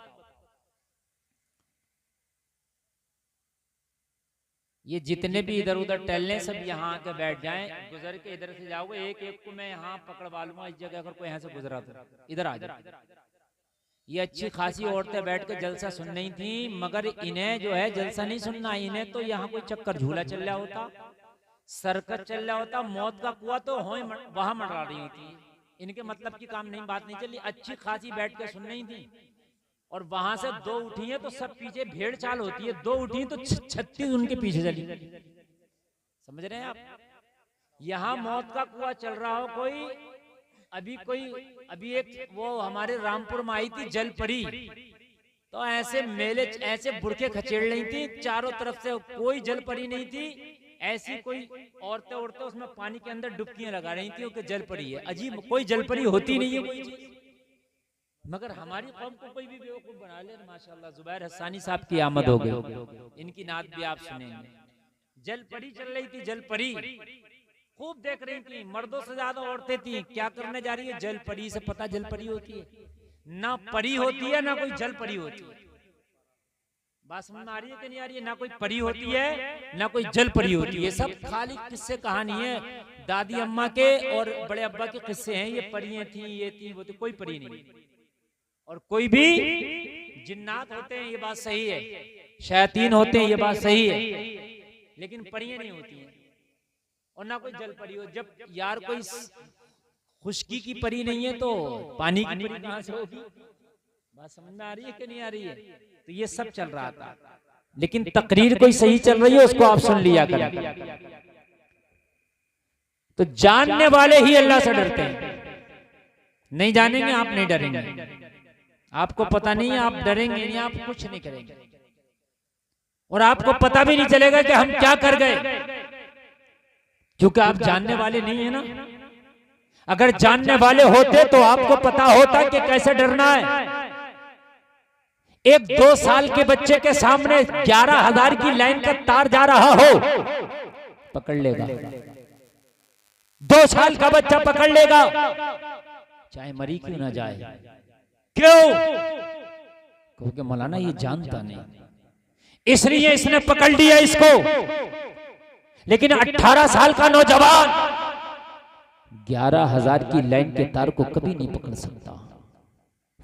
ये जितने भी इधर उधर टहलने सब यहाँ आके बैठ जाएं, गुजर के इधर से जाओगे, एक एक को मैं यहाँ पकड़वा लूंगा इस जगह। अगर कोई यहाँ से गुजरा तो इधर आ जाए। ये अच्छी खासी औरतें बैठ के जलसा सुन रही थी, मगर इन्हें जो है जलसा नहीं सुनना। इन्हें तो यहाँ कोई चक्कर झूला चल रहा होता, सर्कस चल रहा होता, मौत का कुआं तो वहां मंडरा रही होती। इनके मतलब की काम नहीं, बात नहीं चली। अच्छी खासी बैठ के सुन रही थी और वहां से दो उठी है तो सब पीछे भेड़ चाल होती है। दो उठी तो 36 उनके पीछे चली। समझ रहे हैं आप? यहाँ मौत का कुआं चल रहा हो कोई, अभी एक वो हमारे रामपुर में आई थी जल परी, तो ऐसे मेले ऐसे बुरखे खचेड़ रही थी, चारों तरफ से कोई जल परी नहीं थी। ऐसी कोई औरतें उसमें पानी के अंदर डुबकियां लगा रही थी कि जल परी है। अजीब, कोई जल परी होती नहीं है कोई चीज। मगर हमारी कौम को कोई भी बेवकूफ बना ले। माशाल्लाह, जुबैर हसानी साहब की आमद हो गई, इनकी नात भी आप सुनेंगे। जल परी चल रही थी, जल परी खूब देख रही थी, मर्दों से ज्यादा औरतें थी। क्या करने जा रही है? जल परी से पता जल परी होती है ना, परी होती है ना कोई जल परी होती है। बात समझ में आ रही है कि नहीं आ रही है? ना कोई परी होती है ना कोई जल परी होती है। सब खाली किस्से कहानी है, दादी अम्मा के और बड़े अब्बा के किस्से हैं। ये परियां थी, ये थी, वो थी, कोई परी नहीं। और कोई भी जिन्नात होते हैं, ये बात सही है, शैतान होते हैं, ये बात सही है, लेकिन परियां नहीं होती हैं। और ना कोई जल परी हो। जब यार कोई खुशकी की परी नहीं है तो पानी की परी कहां से होगी? बात समझ में आ रही है कि नहीं आ रही है? तो ये सब चल रहा था, लेकिन तकरीर कोई सही चल रही है उसको आप सुन लिया करें। तो जानने वाले ही अल्लाह से डरते हैं। नहीं जानेंगे आप नहीं डरेंगे, आपको पता नहीं है, आप डरेंगे नहीं, आप कुछ नहीं करेंगे और आपको पता भी नहीं चलेगा कि हम क्या कर गए, क्योंकि आप जानने वाले नहीं है ना। अगर जानने वाले होते तो आपको पता होता कि कैसे डरना है। एक 2 साल के बच्चे के सामने 11,000 की लाइन का तार जा रहा हो, पकड़ लेगा। 2 साल का बच्चा पकड़ लेगा, चाहे मरी क्यों ना जाए। क्यों? क्योंकि मौलाना ये जानता नहीं, इसलिए इसने पकड़ लिया इसको। लेकिन 18 साल का नौजवान 11,000 की लाइन के तार को कभी नहीं पकड़ सकता।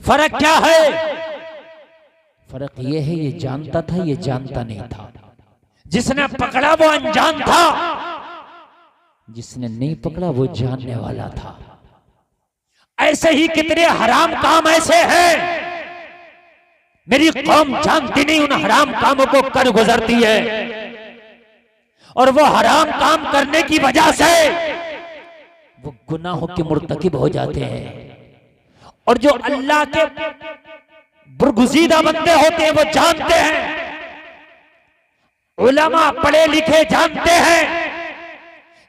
फर्क क्या है? फर्क ये है, ये जानता था, ये जानता नहीं था। जिसने पकड़ा वो अनजान था, जिसने नहीं पकड़ा वो जानने वाला था। ऐसे ही कितने हराम काम ऐसे हैं, मेरी कौम जानती नहीं, उन हराम कामों को कर गुजरती है और वो हराम काम करने की वजह से वो गुनाहों के मुर्तकिब हो जाते हैं। और जो अल्लाह के बुरगुज़ीदा बंदे होते हैं वो जानते हैं, उलमा पढ़े लिखे जानते हैं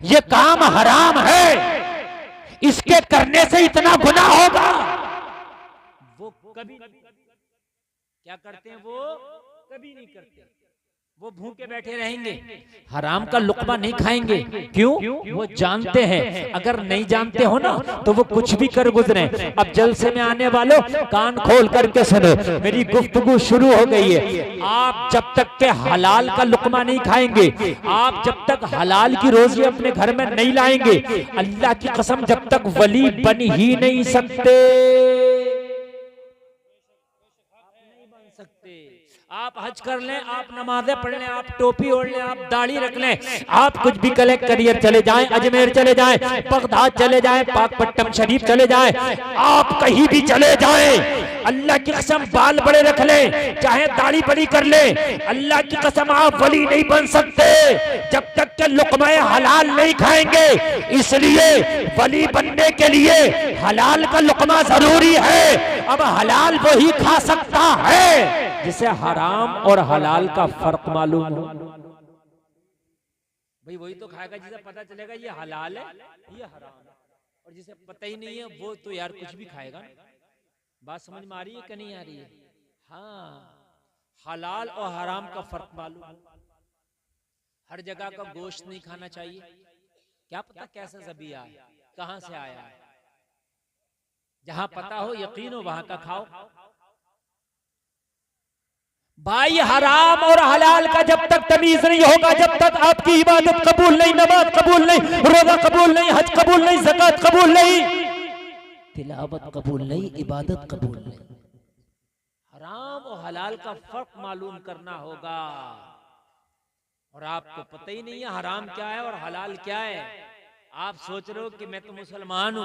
ये काम हराम है, इसके करने से इतना गुनाह होगा। वो कभी क्या करते हैं? वो कभी नहीं करते, वो भूखे बैठे रहेंगे, हराम का लुक़मा नहीं खाएंगे। क्यों? वो जानते हैं। अगर नहीं जानते हो ना तो वो कुछ भी कर गुजरे। अब जलसे में आने वालों कान खोल करके सुनो, मेरी गुफ्तगू शुरू हो गई है। आप जब तक के हलाल का लुक़मा नहीं खाएंगे, आप जब तक हलाल की रोजी अपने घर में नहीं लाएंगे, अल्लाह की कसम जब तक वली बन ही नहीं सकते। आप हज कर लें, आप नमाजें पढ़ लें, आप टोपी ओढ़ लें, आप दाढ़ी रख लें, आप कुछ भी कलेक्ट करियर चले जाएं, अजमेर चले जाएं, बगदाद चले जाएं, पाकपट्टम शरीफ चले जाएं, आप कहीं भी चले जाएं, अल्लाह की कसम बाल बड़े रख लें, चाहे दाढ़ी बड़ी कर लें, अल्लाह की कसम आप वली नहीं बन सकते जब तक के लुक़मा हलाल नहीं खाएंगे। इसलिए वली बनने के लिए हलाल का लुक़मा जरूरी है। अब हलाल वही खा सकता है जिसे हराम और हलाल का फर्क मालूम हो। भाई वही तो खाएगा जिसे पता चलेगा ये हलाल है ये हराम है, और जिसे पता ही नहीं है वो तो यार कुछ भी खाएगा। बात समझ में आ रही है कि नहीं आ रही है? हाँ, हलाल और हराम का फर्क मालूम। हर जगह का गोश्त नहीं खाना चाहिए, क्या पता कैसा ज़बिया है, कहां से आया है। जहां पता हो, यकीन हो, वहां का खाओ। भाई हराम और हलाल का जब तक तमीज नहीं होगा, जब तक आपकी इबादत कबूल नहीं, नमाज कबूल नहीं, रोजा कबूल नहीं, हज कबूल नहीं, ज़कात कबूल नहीं, तिलावत कबूल नहीं, इबादत कबूल नहीं। हराम और हलाल का फर्क मालूम करना होगा। और आपको पता ही नहीं है हराम क्या है और हलाल क्या है। आप सोच रहे हो कि मैं तो मुसलमान हूँ,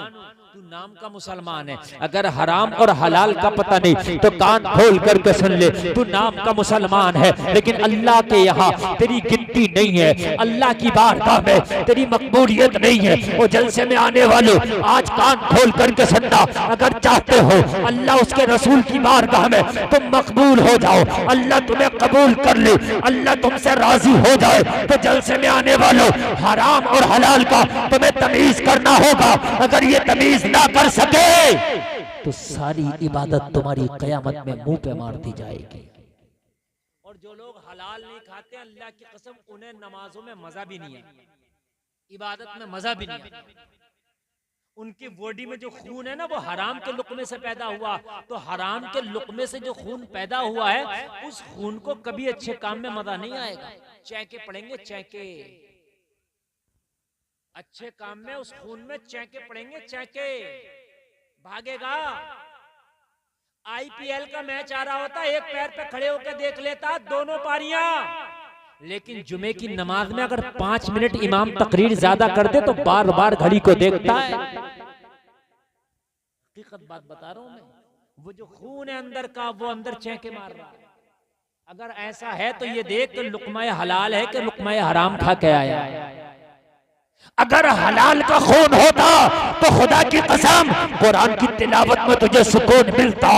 तू नाम का मुसलमान है। अगर हराम और हलाल का पता नहीं तो कान खोल करके सुन ले, तू नाम का मुसलमान है, लेकिन अल्लाह के यहाँ तेरी गिनती नहीं है, अल्लाह की बारगाह में तेरी मकबूलियत नहीं है। वो जलसे में आने वालों, आज कान खोल करके सुनना, अगर चाहते हो अल्लाह उसके रसूल की बारगाह में तुम मकबूल हो जाओ, अल्लाह तुम्हें कबूल कर ले, अल्लाह तुमसे राजी हो जाए, तो जलसे में आने वालों हराम और हलाल का तुम्हें तमीज करना होगा। अगर ये तमीज ना कर सके तो सारी इबादत तुम्हारी कयामत में मुंह पे मार दी जाएगी। और जो लोग हलाल नहीं खाते, अल्लाह की कसम, उन्हें नमाजों में मजा भी नहीं है, इबादत में मजा भी नहीं है। उनकी बॉडी में जो खून है ना, वो हराम के लुकमे से पैदा हुआ, तो हराम के लुकमे से जो खून पैदा हुआ है, उस खून को कभी अच्छे काम में मजा नहीं आएगा। चैके पड़ेंगे, चैके, अच्छे काम में उस खून में चैके पड़ेंगे, चैके, भागेगा। आईपीएल का मैच आ रहा होता, एक पैर पे खड़े होकर देख लेता दोनों पारियां, लेकिन जुमे की नमाज में अगर 5 मिनट इमाम तकरीर ज्यादा कर दे तो बार बार घड़ी को देखता है। हकीकत बात बता रहा हूं मैं, वो जो खून है अंदर का, वो अंदर चैके मार रहा है। अगर ऐसा है तो ये देख कि लुकमा हलाल है कि लुकमा हराम खा के आया। अगर हलाल का खून होता तो खुदा की कसम कुरान की तिलावत में तुझे सुकून मिलता,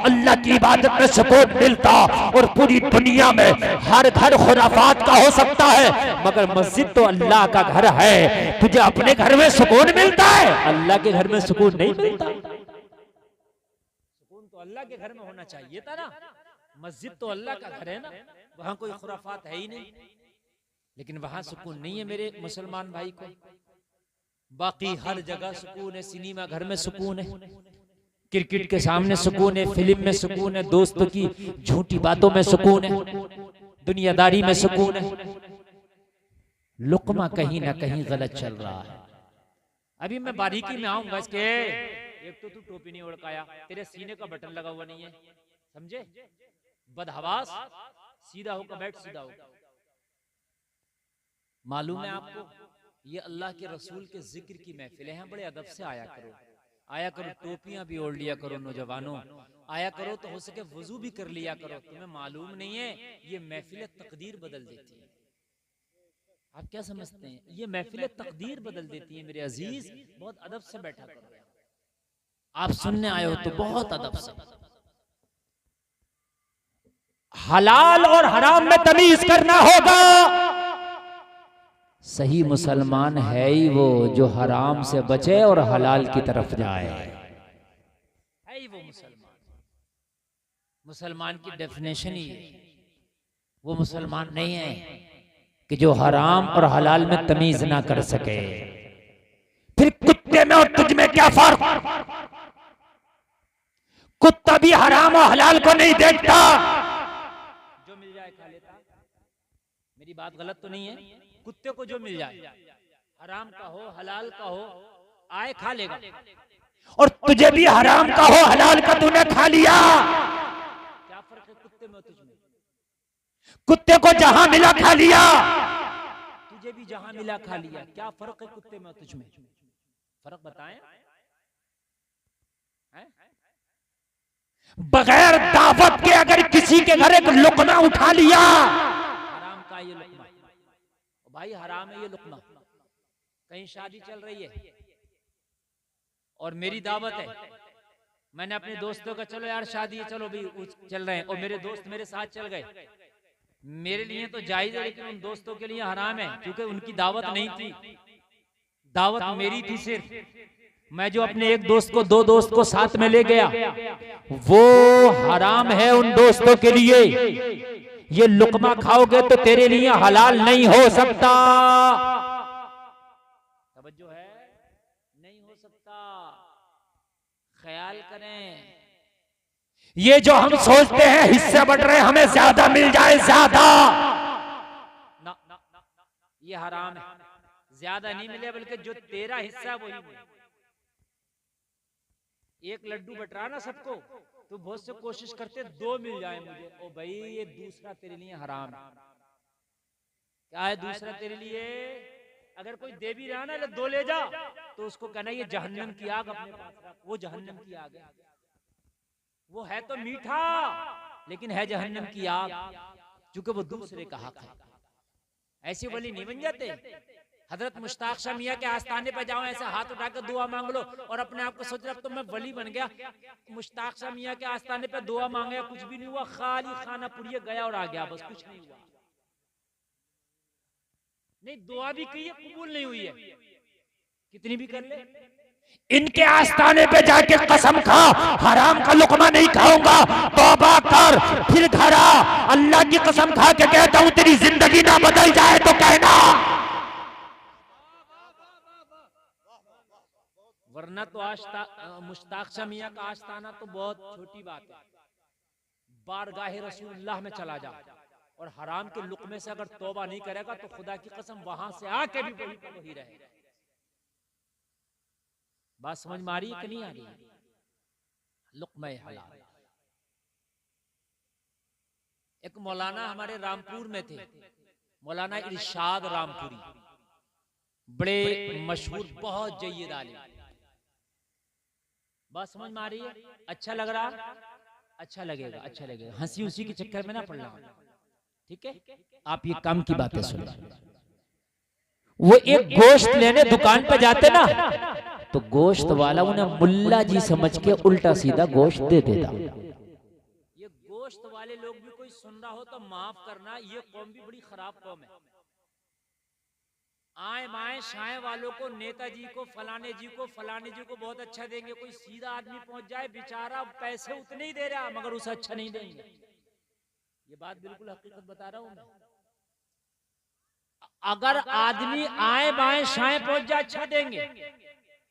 अल्लाह की इबादत में सुकून मिलता, और पूरी दुनिया में हर घर खुराफात का हो सकता है, मगर मस्जिद तो अल्लाह का घर है। तुझे अपने घर में सुकून मिलता है, अल्लाह के घर में सुकून नहीं मिलता। सुकून तो अल्लाह के घर में होना चाहिए था ना, मस्जिद तो अल्लाह का घर है ना, वहां कोई खुराफात है ही नहीं, लेकिन वहां सुकून नहीं है मेरे मुसलमान भाई को। बाकी हर जगह सुकून है, सिनेमा घर में सुकून है, क्रिकेट के सामने सुकून है, फिल्म में सुकून है, दोस्तों की झूठी बातों में सुकून है, दुनियादारी में सुकून है। लुकमा कहीं ना कहीं गलत चल रहा है। अभी मैं बारीकी में आऊंगा इसके। एक तो तू टोपी नहीं ओढ़काया, तेरे सीने का बटन लगा हुआ नहीं है, समझे? बदहवास, सीधा होकर बैठ, सीधा होकर। मालूम है आपको, ये अल्लाह के रसूल के जिक्र की महफिलें हैं, बड़े अदब से आया करो, आया करो, टोपियां भी ओढ़ लिया करो, नौजवानों आया करो, तो हो सके वजू भी कर लिया करो। तुम्हें मालूम नहीं है ये महफिलें तकदीर बदल देती है। आप क्या समझते हैं? ये महफिलें तकदीर बदल देती है मेरे अजीज। बहुत अदब से बैठा करो, आप सुनने आए हो तो बहुत अदब से। हलाल और हराम में तमीज करना होगा। सही मुसलमान है ही वो जो हराम से बचे और हलाल की तरफ जाए, है ही वो मुसलमान। मुसलमान की डेफिनेशन ही है, वो मुसलमान नहीं है कि जो हराम और हलाल में तमीज ना कर सके। फिर कुत्ते में और तुझ में क्या फर्क? कुत्ता भी हराम और हलाल को नहीं देखता, जो मिल जाए खा लेता। मेरी बात गलत तो नहीं है? कुत्ते को जो मिल जाए, हराम का हो हलाल का हो, आए खा लेगा। और तुझे भी हराम का हो हलाल का तूने खा लिया, क्या फर्क है कुत्ते में और तुझ में? कुत्ते को जहां मिला खा लिया, तुझे भी जहां मिला खा लिया। क्या फर्क है कुत्ते में और तुझ में? फर्क बताएं। बगैर दावत के अगर किसी के घर एक लुकमा उठा लिया, हराम का ये लुकमा, भाई हराम है ये लुकमा। कहीं शादी चल रही है और मेरी दावत है, मैंने अपने दोस्तों का चलो यार शादी है, चलो भी चल रहे हैं, और मेरे दोस्त मेरे साथ चल गए। मेरे लिए तो जायज है, लेकिन उन दोस्तों के लिए हराम है, क्योंकि उनकी दावत नहीं थी, दावत मेरी थी सिर्फ। मैं जो अपने एक दोस्त को, दो दोस्त को साथ में ले गया, वो हराम है उन दोस्तों के लिए। ये लुकमा खाओगे तो तेरे लिए हलाल नहीं हो सकता। तवज्जो है, नहीं हो सकता, ख्याल करें। ये जो हम सोचते हैं हिस्से बढ़ रहे हमें ज्यादा मिल जाए, ज्यादा ना, ये हराम है। ज्यादा नहीं मिले, बल्कि जो तेरा हिस्सा वही मिले। एक लड्डू बट रहा ना सबको, तो बहुत से कोशिश करते दो मिल जाए मुझे। ओ भाई, ये दूसरा तेरे लिए हराम है। क्या है दूसरा तेरे लिए? अगर कोई दे भी रहा ना, दो ले जा, तो उसको कहना ये जहन्नम की आग अपने पास रख, वो जहन्नम की आग है। वो है तो मीठा, लेकिन है जहन्नम की आग, क्योंकि वो दूसरे का हक है। ऐसे वली नहीं बन जाते। हजरत मुश्ताक शाह मियां के आस्थाने पर जाओ, ऐसे हाथ उठाकर दुआ मांग लो और अपने आप को सोच रहे अब तो मैं वली बन गया। मुश्ताक शाह मियां के आस्थाने पर दुआ मांगे, कुछ भी नहीं हुआ, खाली खाना पुड़िया गया और आ गया, बस कुछ नहीं हुआ। नहीं, दुआ भी की है, कबूल नहीं हुई है, कितनी भी कर ले। इनके आस्थाने पे जाके कसम खा, हराम का लुकमा नहीं खाऊंगा, तौबा कर, फिर घर आ। अल्लाह की कसम खा के कहता हूं, तेरी जिंदगी ना बदल जाए तो कहना, वरना तो मुश्ताक शाह मियां का आस्थाना तो बहुत छोटी बात है। बारगाहे रसूलुल्लाह में चला जा और हराम के लुकमे से अगर तौबा नहीं करेगा तो खुदा की कसम वहां से आके भी वही रहेगा। बात समझ में आ रही है कि नहीं आ रही? लुकमा हलाल। एक मौलाना हमारे रामपुर में थे, मौलाना इरशाद रामपुरी, बड़े मशहूर, बहुत जय्यद आलिम। बात समझ में आ रही है? अच्छा लग रहा? अच्छा लगेगा, अच्छा लगेगा। हंसी उसी के चक्कर में ना पड़ना, ठीक है? आप ये काम की बातें सुनो। वो एक गोश्त लेने दुकान पे जाते ना, तो गोश्त वाला उन्हें मुल्ला जी समझ के उल्टा सीधा गोश्त दे देता। ये गोश्त वाले लोग भी कोई सुन रहा हो तो माफ करना, ये कौम भी बड़ी खराब कौम है। आए बाएं शाए वालों को, नेताजी को, फलाने जी को, फलाने जी को बहुत अच्छा देंगे। कोई सीधा आदमी पहुंच जाए, बेचारा पैसे उतने ही दे रहा मगर उसे अच्छा नहीं देंगे। ये बात बिल्कुल हकीकत बता रहा हूं मैं। अगर आदमी आए बाएं शाए पहुंच जाए, अच्छा देंगे।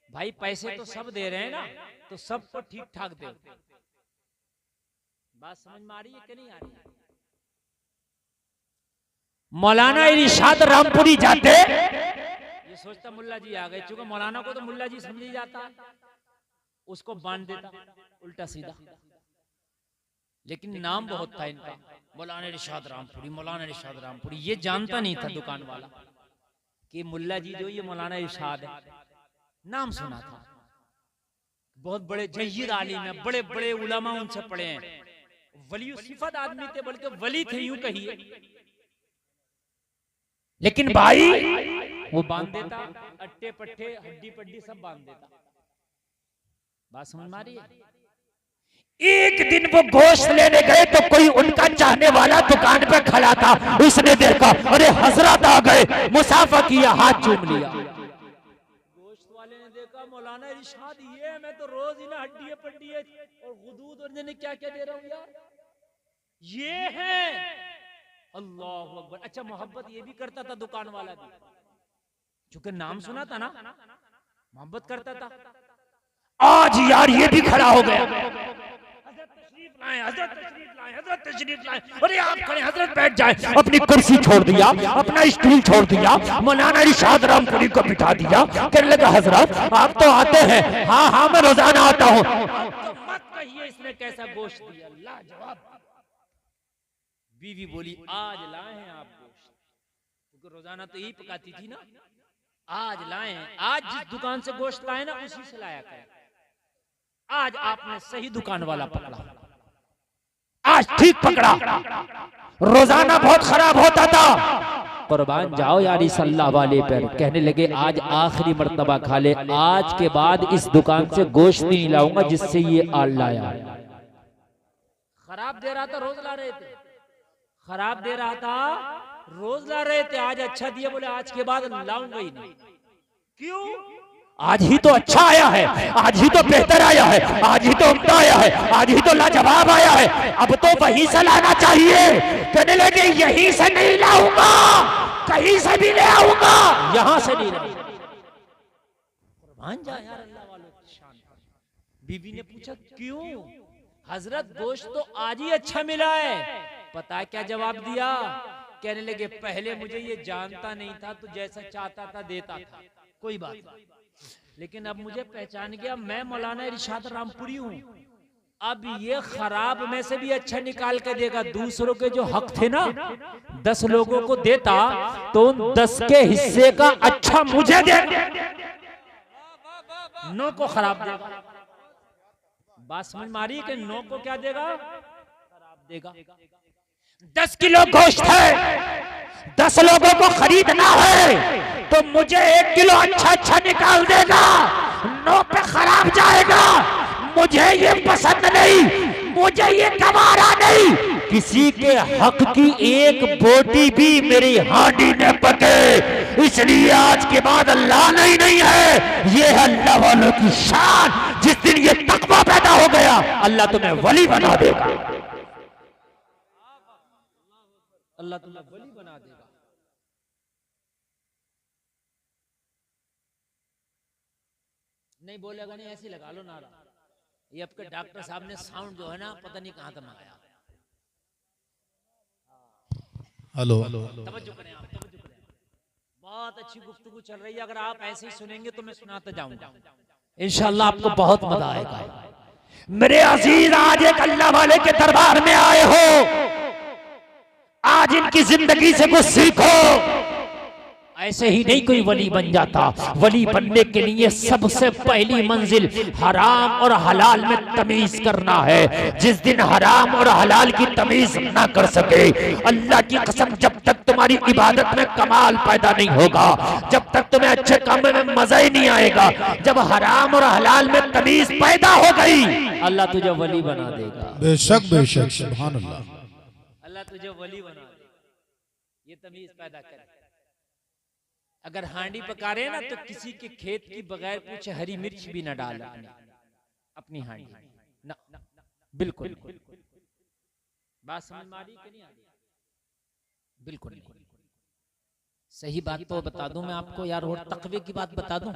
भाई पैसे तो सब दे रहे हैं ना, तो सबको ठीक ठाक दे। बात समझ में आ रही है कि नहीं आ रही? मौलाना इरशाद रामपुरी जाते, ये सोचता मुल्ला जी आ गए, चूंकि मौलाना को तो मुल्ला जी समझ ही जाता, उसको बांध देता उल्टा सीधा। लेकिन नाम बहुत था इनका, मौलाना इरशाद रामपुरी, मौलाना इरशाद रामपुरी। ये जानता नहीं था दुकान वाला कि मुल्ला जी जो ये मौलाना इरशाद है, नाम सुना था। बहुत बड़े जय्यद आलिम है, बड़े बड़े उलमा उनसे पढ़े हैं, वली सिफत आदमी थे, बल्कि वली थे यूं कहिए। लेकिन भाई वो बांध देता, अट्टे पट्टे हड्डी पड्डी सब बांध देता। बात समझ में आ रही है? एक दिन वो गोश्त लेने गए तो कोई उनका चाहने वाला दुकान पे खड़ा था। उसने देखा, अरे हजरत आ गए, मुसाफा किया, हाथ चूम लिया। गोश्त वाले ने देखा, मौलाना इरशाद ये, मैं तो रोज इन्हें हड्डी पड्डी और गुदूद और क्या क्या दे रहा हूँ यार, ये है। अल्लाह अकबर। अच्छा, मोहब्बत ये भी करता था दुकान वाला भी, क्योंकि नाम सुना था ना, मोहब्बत करता था। आज यार ये भी खड़ा हो गया, हजरत तशरीफ लाएं, हजरत तशरीफ लाएं, हजरत तशरीफ लाएं। अरे आप खड़े, हजरत बैठ जाएं। अपनी कुर्सी छोड़ दिया, अपना स्टूल छोड़ दिया, मौलाना इरशाद रामपुरी को बिठा दिया। कहने लगा, हजरत आप तो आते हैं? हाँ हाँ, मैं रोजाना आता हूँ। मत कहिए इसने कैसा गोश्त दिया, लाजवाब। बीवी बोली, आज लाए हैं आप गोश्त, क्योंकि रोजाना तो यही पकाती थी ना। आज लाए हैं, आज जिस दुकान से गोश्त लाए ना, उसी से लाया कर। आज आपने सही दुकान वाला पकड़ा, आज ठीक पकड़ा। रोजाना बहुत खराब होता था, कुर्बान जाओ यारी सल्लल्लाहु वाले पर। कहने लगे आज आखिरी मर्तबा खा ले, आज के बाद इस दुकान से गोश्त नहीं लाऊंगा जिससे ये आल लाया। खराब दे रहा था, रोज ला रहे थे, खराब दे रहा था, रोज ला रहे थे, आज अच्छा दिया, बोले आज के बाद लाऊंगा ही नहीं। क्यों? आज ही तो अच्छा आया है, आज ही तो बेहतर आया है, आज ही तो उम्दा आया है, आज ही तो लाजवाब आया है, अब तो वहीं से लाना चाहिए। कहने लगे यहीं से नहीं लाऊंगा, कहीं से भी ले आऊंगा, यहां से नहीं लाऊंगा। कुर्बान जा यार अल्लाह वालों की शान। बीवी ने पूछा क्यों? हजरत गोश्त तो आज ही अच्छा मिला है। पता क्या जवाब दिया? कहने लगे पहले मुझे ये जानता नहीं था, तो जैसा चाहता था देता था, कोई बात नहीं, लेकिन अब मुझे पहचान गया, मैं मौलाना इरशाद रामपुरी हूँ, अब ये खराब में से भी अच्छा निकाल के देगा। दूसरों के जो हक थे ना, 10 लोगों को देता, तो उन 10 के हिस्से का अच्छा मुझे दे, 9 को खराब देगा। बात समझ मारी कि 9 को क्या देगा? खराब देगा। 10 किलो गोश्त है, 10 लोगों को खरीदना है, तो मुझे 1 किलो अच्छा निकाल देगा, 9 पे खराब जाएगा। मुझे ये पसंद नहीं, मुझे ये गवारा नहीं, किसी के हक की एक बोटी भी मेरी हांडी न पके। इसलिए आज के बाद अल्लाह नहीं है, ये है अल्लाह वालों की शान। जिस दिन ये तकवा पैदा हो गया, अल्लाह तुम्हें वली बना देगा, अल्लाह तुम्हें वली बना देगा। नहीं बोलेगा नहीं, ऐसे लगा लो नारा। ये आपके डॉक्टर साहब ने साउंड जो है ना, पता नहीं कहां तक मंगाया। हेलो, तवज्जो करें आप, तवज्जो करें। बहुत अच्छी गुफ्तगू चल रही है, अगर आप ऐसे ही सुनेंगे तो मैं सुनाता जाऊंगा, इंशाअल्लाह आपको बहुत मजा आएगा। मेरे अजीज, आज एक अल्लाह वाले के दरबार में आए हो, आज इनकी जिंदगी से कुछ सीखो। ऐसे ही नहीं कोई वली बन जाता। वली बनने के लिए सबसे पहली मंजिल हराम और हलाल में तमीज करना है। जिस दिन हराम और हलाल की तमीज ना कर सके, अल्लाह की कसम, जब तक तुम्हारी इबादत में कमाल पैदा नहीं होगा, जब तक तुम्हें अच्छे काम में मजा ही नहीं आएगा, जब हराम और हलाल में तमीज पैदा हो गई, अल्लाह तुझे वली बना देगा। बेशक बेशक, सुभान अल्लाह, अल्लाह तुझे वली बना देगा, ये तमीज पैदा करे। अगर हांडी पका रहे ना, तो किसी के खेत की बगैर पूछे हरी मिर्च भी ना डाल अपनी हांडी ना, बिल्कुल। बात समझ में आ रही कि नहीं आ रही? बिल्कुल नहीं। सही बात तो बता दूं मैं आपको यार, और तकवे की बात बता दूं।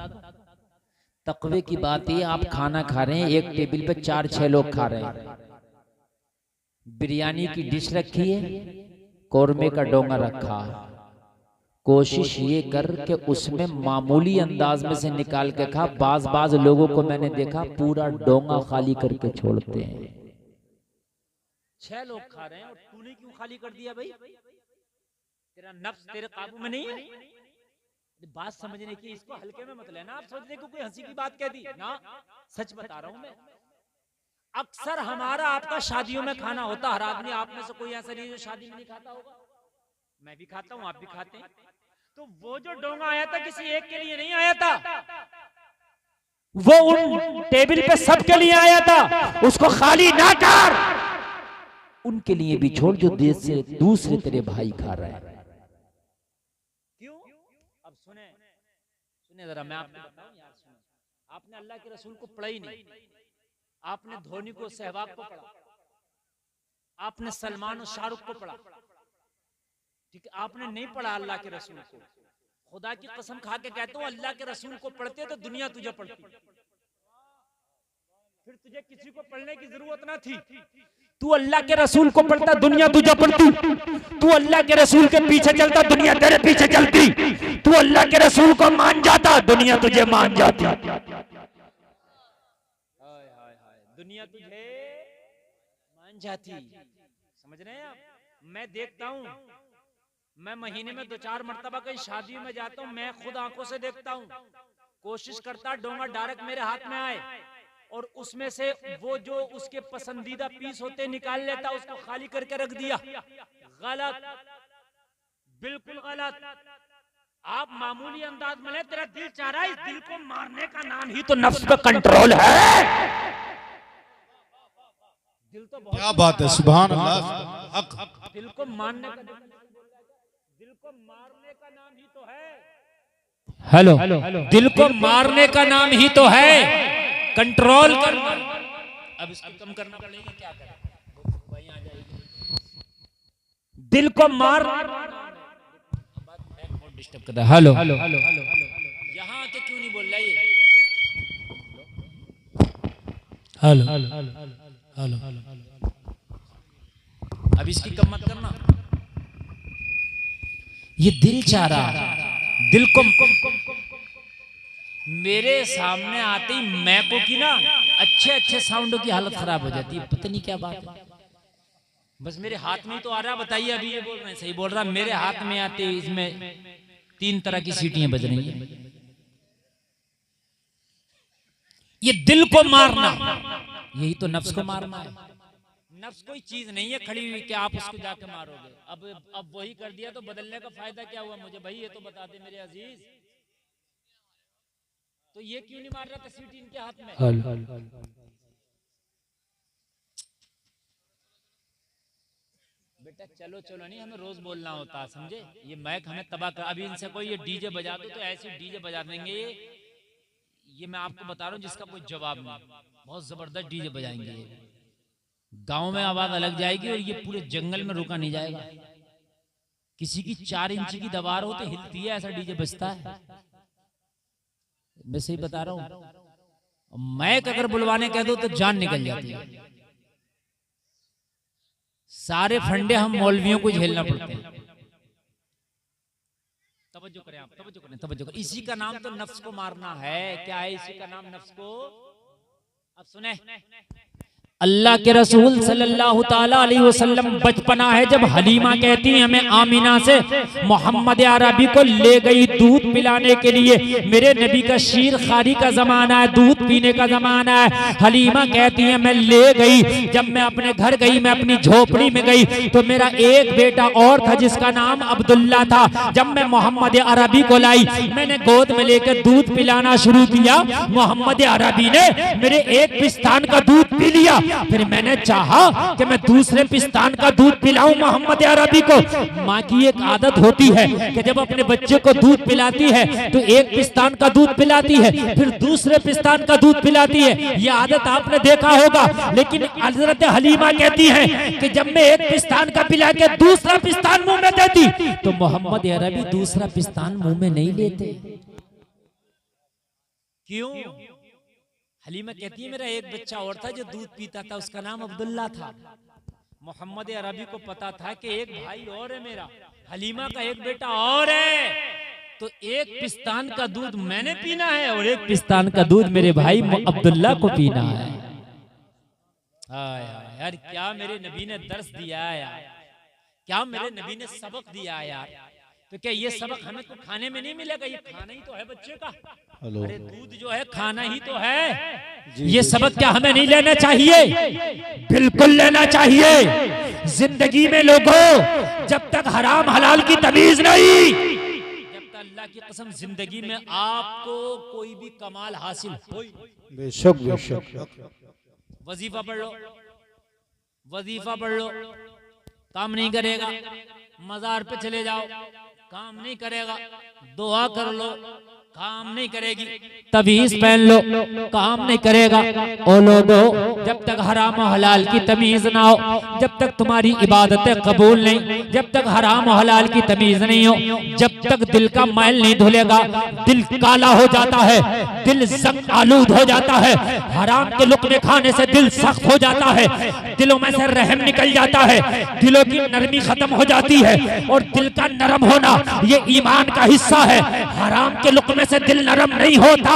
तकवे की बात ये, आप खाना खा रहे हैं, एक टेबल पे 4-6 लोग खा रहे हैं, बिरयानी की डिश रखी है, कौरमे का डोंगा रखा, कोशिश ये कर कि उसमें मामूली अंदाज में से निकाल के खा। बाज लोगों को मैंने देखा पूरा डोंगा खाली करके छोड़ते हैं। 6 लोग खा रहे हैं और तूने क्यों खाली कर दिया भाई? तेरा नफ्स तेरे काबू में नहीं है। बात समझने की, इसको हल्के में मत लेना। आप सोच रहे को कोई हंसी की बात कह दी ना, सच बता रहा हूं मैं। अक्सर हमारा आपका शादियों में खाना होता, हर आदमी, आप में से कोई ऐसा नहीं जो शादी में नहीं खाता होगा। मैं भी खाता हूं, आप भी खाते हैं। तो वो जो डोंगा आया था किसी एक के लिए नहीं आया था, वो उन टेबल पे सबके लिए आया था। उसको खाली ना कर, उनके लिए भी छोड़ जो देश से दूसरे तेरे भाई खा रहे हैं। क्यों? अब सुने जरा, मैं आपको बताऊं यार, सुनो। आपने अल्लाह के रसूल को पढ़ा ही नहीं, आपने धोनी को, सहवाग को पढ़ा, आपने सलमान और शाहरुख को पढ़ा, ठीक है, आपने नहीं पढ़ा अल्लाह के रसूल को। खुदा की कसम खा के कहता हूं, अल्लाह के रसूल को पढ़ते तो दुनिया तुझे पढ़ती, फिर तुझे किसी को पढ़ने की जरूरत ना थी। तू अल्लाह के रसूल को पढ़ता, दुनिया तुझे पढ़ती। तू अल्लाह के रसूल के पीछे चलता, दुनिया तेरे पीछे चलती। तू अल्लाह के रसूल को मान जाता, दुनिया तुझे मान जाती। दुनिया तुझे मान जाती। समझ रहे हैं आप? मैं देखता हूं, मैं महीने में 2-4 मरतबा कहीं शादी में जाता हूं, मैं खुद आंखों से देखता हूं, कोशिश करता डोंगा डायरेक्ट मेरे हाथ में आए और उसमें से वो जो उसके पसंदीदा पीस होते निकाल लेता, उसको खाली करके रख दिया। गलत। बिल्कुल गलत। आप मामूली अंदाज में ले, तेरा दिल चाह रहा है, इस दिल को मारने का नाम ही तो नफ्स पे कंट्रोल है। दिल तो बहुत क्या बात है, सुभान अल्लाह, हक। दिल को मारने का नाम ही तो है। हेलो, दिल को मारने का नाम ही तो है कंट्रोल करना। अब इसको कम करना पड़ेगा, क्या करें, वहीं आ जाएगी। दिल को मार डिस्टर्ब करता है। हेलो, यहाँ आके क्यों नहीं बोल रहा ये? हेलो, अब इसकी कम मत करना। ये दिल चाह रहा, दिल को मेरे सामने आते ही मैको की ना अच्छे अच्छे साउंडों की हालत खराब हो जाती है, पता नहीं क्या बात है। बस मेरे हाथ में ही तो आ रहा, बताइए अभी ये बोल रहे हैं, सही बोल रहा, मेरे हाथ में आते इसमें 3 तरह की सीटियां बज रही हैं। ये दिल को मारना, यही तो नफ्स को मारना है। नफ्स कोई चीज नहीं है खड़ी हुई कि आप उसको जाके मारोगे। अब वही कर दिया तो बदलने का फायदा क्या हुआ मुझे भाई, ये तो बता दे मेरे अजीज। तो ये क्यों नहीं मार रहा था सीटी इनके हाथ में? बेटा चलो चलो नहीं, हमें रोज बोलना होता, समझे? ये मैक हमें तबाह कर। अभी इनसे कोई ये डीजे बजा दो तो ऐसे डीजे बजा देंगे ये मैं आपको बता रहा हूँ, जिसका कोई जवाब नहीं। बहुत जबरदस्त डीजे बजाएंगे, गांव में आवाज अलग जाएगी और ये पूरे जंगल में रुका नहीं जाएगा। किसी की 4 इंच की दीवार हो तो हिलती है, ऐसा डीजे बजता है। मैं सही बता रहा हूँ, मैक अगर बुलवाने कह दो तो जान निकल जाती है। सारे फंडे हम मौलवियों को झेलना पड़ते हैं। तवज्जो करें आप, तवज्जो करें, तवज्जो करें। इसी का नाम तो नफ्स को मारना है। क्या है इसी का नाम? नफ्स को। अब सुने, अल्लाह के रसूल सल्लल्लाहु ताला अलैहि वसल्लम बचपना है जब हलीमा कहती हैं हमें आमिना से मोहम्मद अरबी को ले गई दूध पिलाने के लिए। मेरे नबी का शीर खारी का जमाना है, दूध पीने का जमाना है। हलीमा कहती है मैं ले गई, जब मैं अपने घर गई, मैं अपनी झोपड़ी में गई तो मेरा एक बेटा और था जिसका नाम अब्दुल्ला था। जब मैं मोहम्मद अरबी को लाई, मैंने गोद में लेकर दूध पिलाना शुरू किया। मोहम्मद अरबी ने मेरे एक पिस्तान का दूध पी लिया। फिर मैंने चाहा कि मैं दूसरे पिस्तान का दूध पिलाऊं मोहम्मद अरबी को। माँ की एक आदत होती है कि जब अपने बच्चे को दूध पिलाती है तो एक पिस्तान का दूध पिलाती है, फिर दूसरे पिस्तान का दूध पिलाती है। ये आदत आपने देखा होगा। लेकिन हजरत हलीमा कहती हैं कि जब मैं एक पिस्तान का पिला के दूसरा पिस्तान मुंह में देती तो मोहम्मद अरबी दूसरा पिस्तान मुंह में नहीं लेते। क्यों? हलीमा कहती है मेरा एक बच्चा और था जो दूध पीता था, उसका नाम अब्दुल्ला था। मोहम्मद अरबी को पता था कि एक भाई और है मेरा, हलीमा का एक बेटा और है, तो एक पिस्तान का दूध मैंने पीना है और एक पिस्तान का दूध मेरे भाई अब्दुल्ला को पीना है। यार क्या मेरे नबी ने दर्स दिया है यार, क्या मेरे नबी ने सबक दिया है यार। तो क्या ये सबक हमें तो खाने में नहीं मिलेगा? ये खाना ही तो है बच्चे का। अरे दूध जो है खाना ही तो है। ये सबक क्या हमें नहीं लेना चाहिए? बिल्कुल लेना चाहिए। जिंदगी में लोगों, जब तक हराम हलाल की तमीज नहीं, जब तक अल्लाह की कसम जिंदगी में आपको कोई भी कमाल हासिल हो, बेशक बेशक, वजीफा पढ़ लो, वजीफा पढ़ लो, काम नहीं करेगा। मजार पे चले जाओ, काम नहीं करेगा। दुआ कर लो, काम नहीं करेगी। तवीज पहन लो, काम नहीं करेगा। ओ लोगों, जब तक हराम और हलाल की तमीज ना हो, जब तक तुम्हारी इबादतें कबूल नहीं, जब तक हराम और हलाल की तमीज नहीं हो, जब तक दिल का मैल नहीं धुलेगा, दिल काला हो जाता है, दिल जंग आलूद हो जाता है। हराम के लुकमे खाने से दिल सख्त हो जाता है, दिलों में से रहम निकल जाता है, दिलों की नरमी खत्म हो जाती है। और दिल का नरम होना ये ईमान का हिस्सा है। हराम के लुकमे से दिल नरम नहीं होता,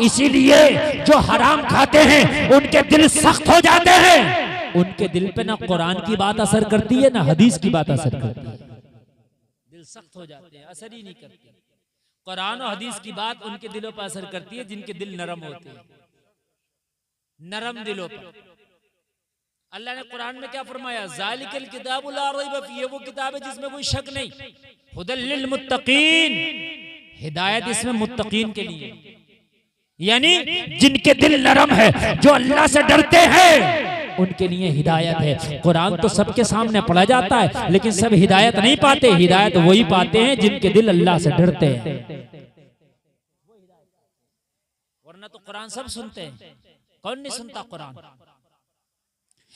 इसीलिए जो हराम खाते हैं उनके दिल सख्त हो जाते हैं। उनके दिल पे ना कुरान की बात असर करती है ना हदीस की बात असर करती है। दिल सख्त हो जाते हैं, असर ही नहीं करती। कुरान और हदीस की बात उनके दिलों पर असर करती है जिनके दिल नरम होते हैं, नरम दिलों पर। अल्लाह ने कुरान में क्या फरमाया, ज़ालिकल किताबु ला रैब फीह, ये वो किताब है जिसमें कोई शक नहीं। हुदल लिल मुत्तकीन, हिदायत इसमें मुत्तकीन के लिए, यानी जिनके दिल नरम है, जो अल्लाह से डरते हैं, उनके लिए हिदायत है। कुरान तो सबके सामने पढ़ा जाता है, लेकिन सब हिदायत नहीं पाते। हिदायत वही पाते हैं जिनके दिल अल्लाह से डरते हैं। वरना तो कुरान सब सुनते हैं, कौन नहीं सुनता कुरान।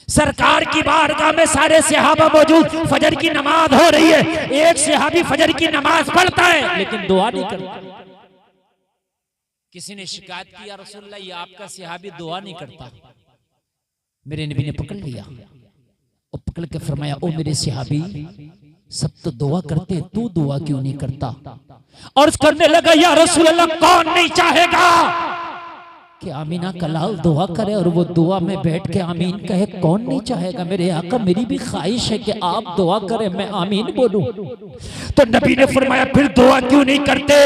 सरकार की बारगाह में सारे सहाबा मौजूद, फजर की नमाज हो रही है, एक सहाबी फजर की नमाज पढ़ता है लेकिन दुआ नहीं करता। किसी ने शिकायत की, या रसूलल्लाह ये आपका सहाबी दुआ नहीं करता। मेरे नबी ने पकड़ लिया और पकड़ के फरमाया, ओ मेरे सहाबी, सब तो दुआ करते हैं, तू दुआ क्यों नहीं करता? और करने लगा, या रसूलल्लाह कौन नहीं चाहेगा कि आमीना का लाल दुआ करे और वो दुआ में बैठ के आमीन कहे? कौन नहीं चाहेगा मेरे आका, मेरी भी ख्वाहिश है कि आप दुआ करें, मैं आमीन बोलूं। तो नबी ने फरमाया, फिर दुआ क्यों नहीं करते?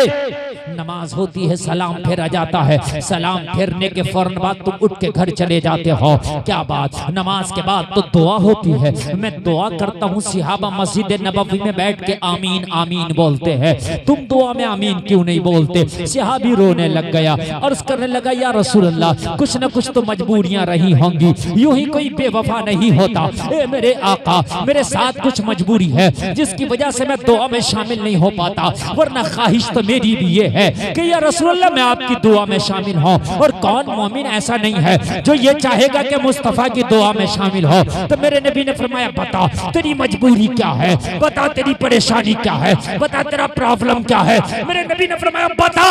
नमाज होती है, सलाम फेरा जाता है, सलाम फेरने के फौरन बाद तुम उठ के घर चले जाते हो, क्या बात, नमाज के बाद तो दुआ होती है। मैं दुआ करता हूँ, सहाबा मस्जिद नबवी में बैठ के आमीन आमीन बोलते हैं, तुम दुआ में आमीन क्यों नहीं बोलते? सहाबी रोने लग गया और करने लगा, या रसूलल्लाह कुछ न कुछ तो मजबूरियां रही होंगी, यूं ही कोई बेवफा नहीं होता। ए मेरे आका, मेरे साथ कुछ मजबूरी है जिसकी वजह से मैं दुआ में शामिल नहीं हो पाता, वरना ख्वाहिश तो मेरी भी ये है कि या रसूलल्लाह मैं आपकी दुआ में शामिल हूं। और कौन मोमिन ऐसा नहीं है जो ये चाहेगा कि मुस्तफा की दुआ में शामिल हो? तो मेरे नबी ने फरमाया, बता तेरी मजबूरी क्या है, बता तेरी परेशानी क्या है, बता तेरा प्रॉब्लम क्या है। मेरे नबी ने फरमाया, बता,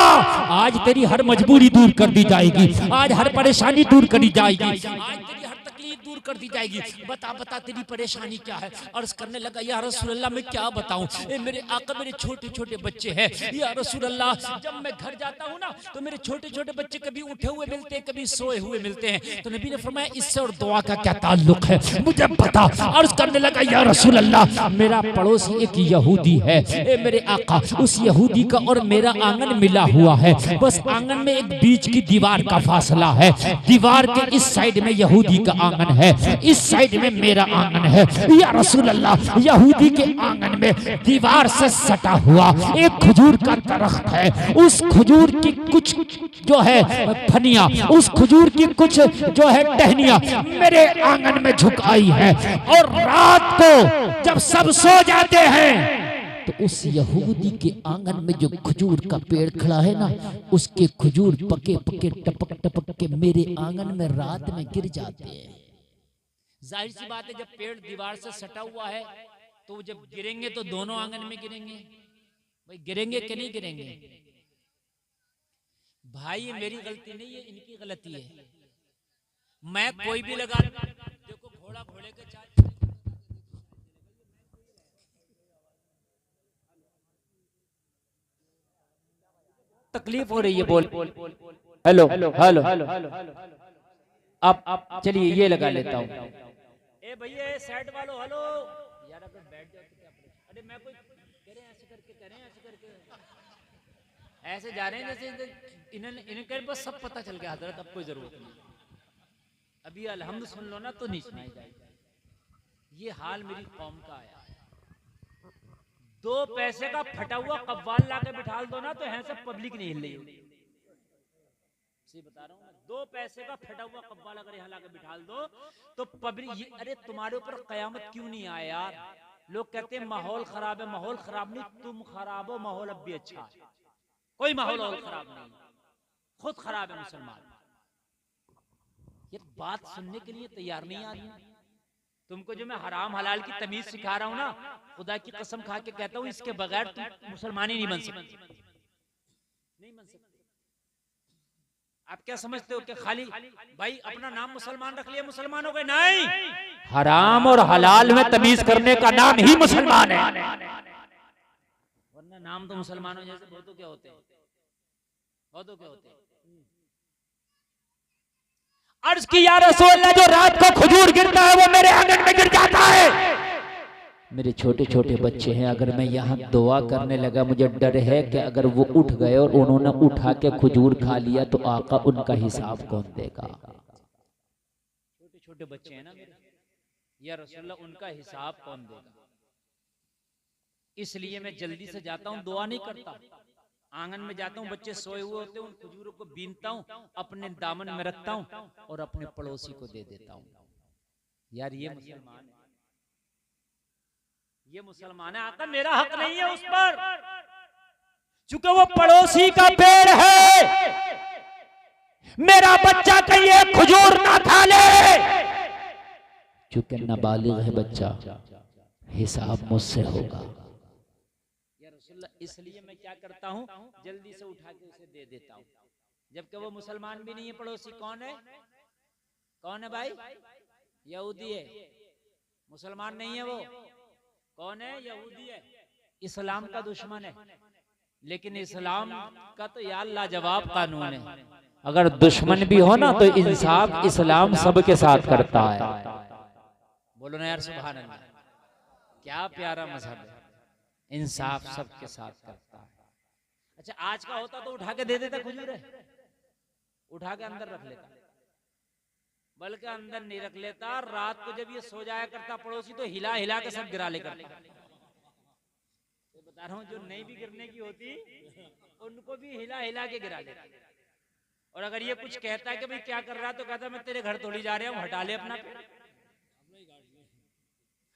आज तेरी हर मजबूरी दूर कर दी जाएगी, आज हर परेशानी दूर करी जाएगी, आज तेरी हर तकलीफ दूर कर दी जाएगी। बता बता तेरी परेशानी क्या है? अर्ज करने लगा, या रसूलल्लाह मैं क्या बताऊं, मेरे आका मेरे छोटे छोटे बच्चे हैं, या रसूलल्लाह जब मैं घर जाता हूं ना तो मेरे छोटे छोटे बच्चे कभी उठे हुए मिलते हैं, कभी सोए हुए मिलते हैं। तो नबी ने फरमाया, इससे और दुआ का क्या ताल्लुक है, मुझे बता। अर्ज करने लगा, या रसूलल्लाह मेरा पड़ोसी एक यहूदी है, मेरे आका उस यहूदी का और मेरा आंगन मिला हुआ है, बस आंगन में एक बीच की दीवार का फासला है, दीवार के इस साइड में यहूदी का आंगन है, इस साइड में मेरा आंगन है। या रसूलल्लाह यहूदी के आंगन में दीवार से सटा हुआ एक खजूर का दरख्त है, उस खजूर की कुछ जो है फनिया, उस खजूर की कुछ जो है टहनियां मेरे आंगन में झुक आई है, और रात को जब सब सो जाते हैं तो उस यहूदी के आंगन में जो खजूर का पेड़ खड़ा है ना, उसके खजूर पके पके टपक टपक के मेरे आंगन में रात में गिर जाते हैं। जाहिर सी बात है, जब पेड़ दीवार से सटा हुआ है तो जब गिरेंगे तो दोनों आंगन में गिरेंगे। भाई गिरेंगे कि नहीं गिरेंगे? भाई ये मेरी गलती नहीं है, इनकी गलती है। मैं कोई भी लगा, देखो घोड़ा घोड़े के चाल, तकलीफ हो रही है, बोल हेलो हेलो अब चलिए ये लगा लेता हूँ। ए भैया साइड वालों, हेलो यार, अगर बैठ जाओ तो क्या परेशान? अरे मैं कोई करें ऐसे करके, करें ऐसे करके, ऐसे जा रहे हैं जैसे इन्हें बस सब पता चल गया हजरत, अब कोई जरूरत नहीं। अभी अलहम्द सुन लो ना तो नहीं सुनाई जाएगी। ये हाल मेरी कौम का आया। 2 पैसे का फटा हुआ कव्वाल लाके बिठा दो ना तो यहाँ से पब्लिक नहीं हिल रही। सही बता रहा हूँ मैं, 2 पैसे का फटा हुआ कव्वाल अगर यहाँ लाके बिठा दो तो पब्लिक, अरे तुम्हारे ऊपर कयामत क्यों नहीं आया यार? लोग कहते हैं माहौल खराब है, माहौल खराब नहीं, तुम खराब हो, माहौल अब भी अच्छा है। कोई माहौल खराब नहीं, खुद खराब है मुसलमान। ये बात सुनने के लिए तैयार नहीं आ रही। तुमको जो मैं हराम हलाल की तमीज सिखा रहा हूं ना, खुदा की कसम खा के कहता हूं, इसके बगैर तुम मुसलमान ही नहीं बन सकते, नहीं बन सकते। आप क्या समझते हो कि खाली भाई अपना नाम मुसलमान रख लिया मुसलमान हो गए? नहीं, हराम और हलाल में तमीज करने का नाम ही मुसलमान है। वरना नाम तो मुसलमानों जैसे बहुतों के होते हैं, बहुतों के होते हैं। अर्ज की, या रसूल अल्लाह जो रात को खजूर गिरता है वो मेरे आंगन में गिर जाता है। मेरे छोटे छोटे बच्चे हैं, अगर मैं यहाँ दुआ करने लगा मुझे डर है कि अगर वो उठ गए और उन्होंने उठा के खजूर खा लिया तो आका उनका हिसाब कौन देगा? छोटे छोटे बच्चे हैं ना मेरे, या रसूलल्लाह उनका हिसाब कौन देगा? इसलिए मैं जल्दी से जाता हूँ, दुआ नहीं करता, आंगन में जाता हूँ, बच्चे सोए हुए होते हैं, उन खजूरों को बीनता हूँ, अपने दामन में रखता हूँ और अपने पड़ोसी को दे देता हूँ। यार ये मुसलमान है, ये मुसलमान है। आका मेरा हक नहीं है उस पर, चूंकि वो पड़ोसी का पेड़ है, मेरा बच्चा कहीं एक खजूर ना खा ले, चूंकि नाबालिग है बच्चा, हिसाब मुझसे होगा। इसलिए मैं क्या करता हूँ, जल्दी से उठा के उसे दे देता हूँ, जबकि वो मुसलमान भी नहीं है। पड़ोसी कौन है? कौन है भाई? यहूदी है। मुसलमान नहीं है वो, कौन है? यहूदी है, इस्लाम का दुश्मन है। लेकिन इस्लाम का तो यार लाजवाब कानून है, अगर दुश्मन भी हो ना तो इंसाफ इस्लाम सबके साथ करता है। बोलो ना यार सुभान अल्लाह, क्या प्यारा मजहब है, इंसाफ सबके साथ करता है। अच्छा आज का होता तो उठा के दे देता खजूर है, उठा के अंदर रख लेता, बल्कि अंदर नहीं रख लेता, रात को जब ये सो जाया करता पड़ोसी तो हिला हिला के सब गिरा ले करता। तो बता रहा हूँ जो नहीं भी गिरने की होती उनको भी हिला हिला के गिरा लेता। और अगर ये कुछ कहता है कि भाई क्या कर रहा है, तो कहता मैं तेरे घर थोड़ी जा रहा हूँ, हटा ले अपना पेड़,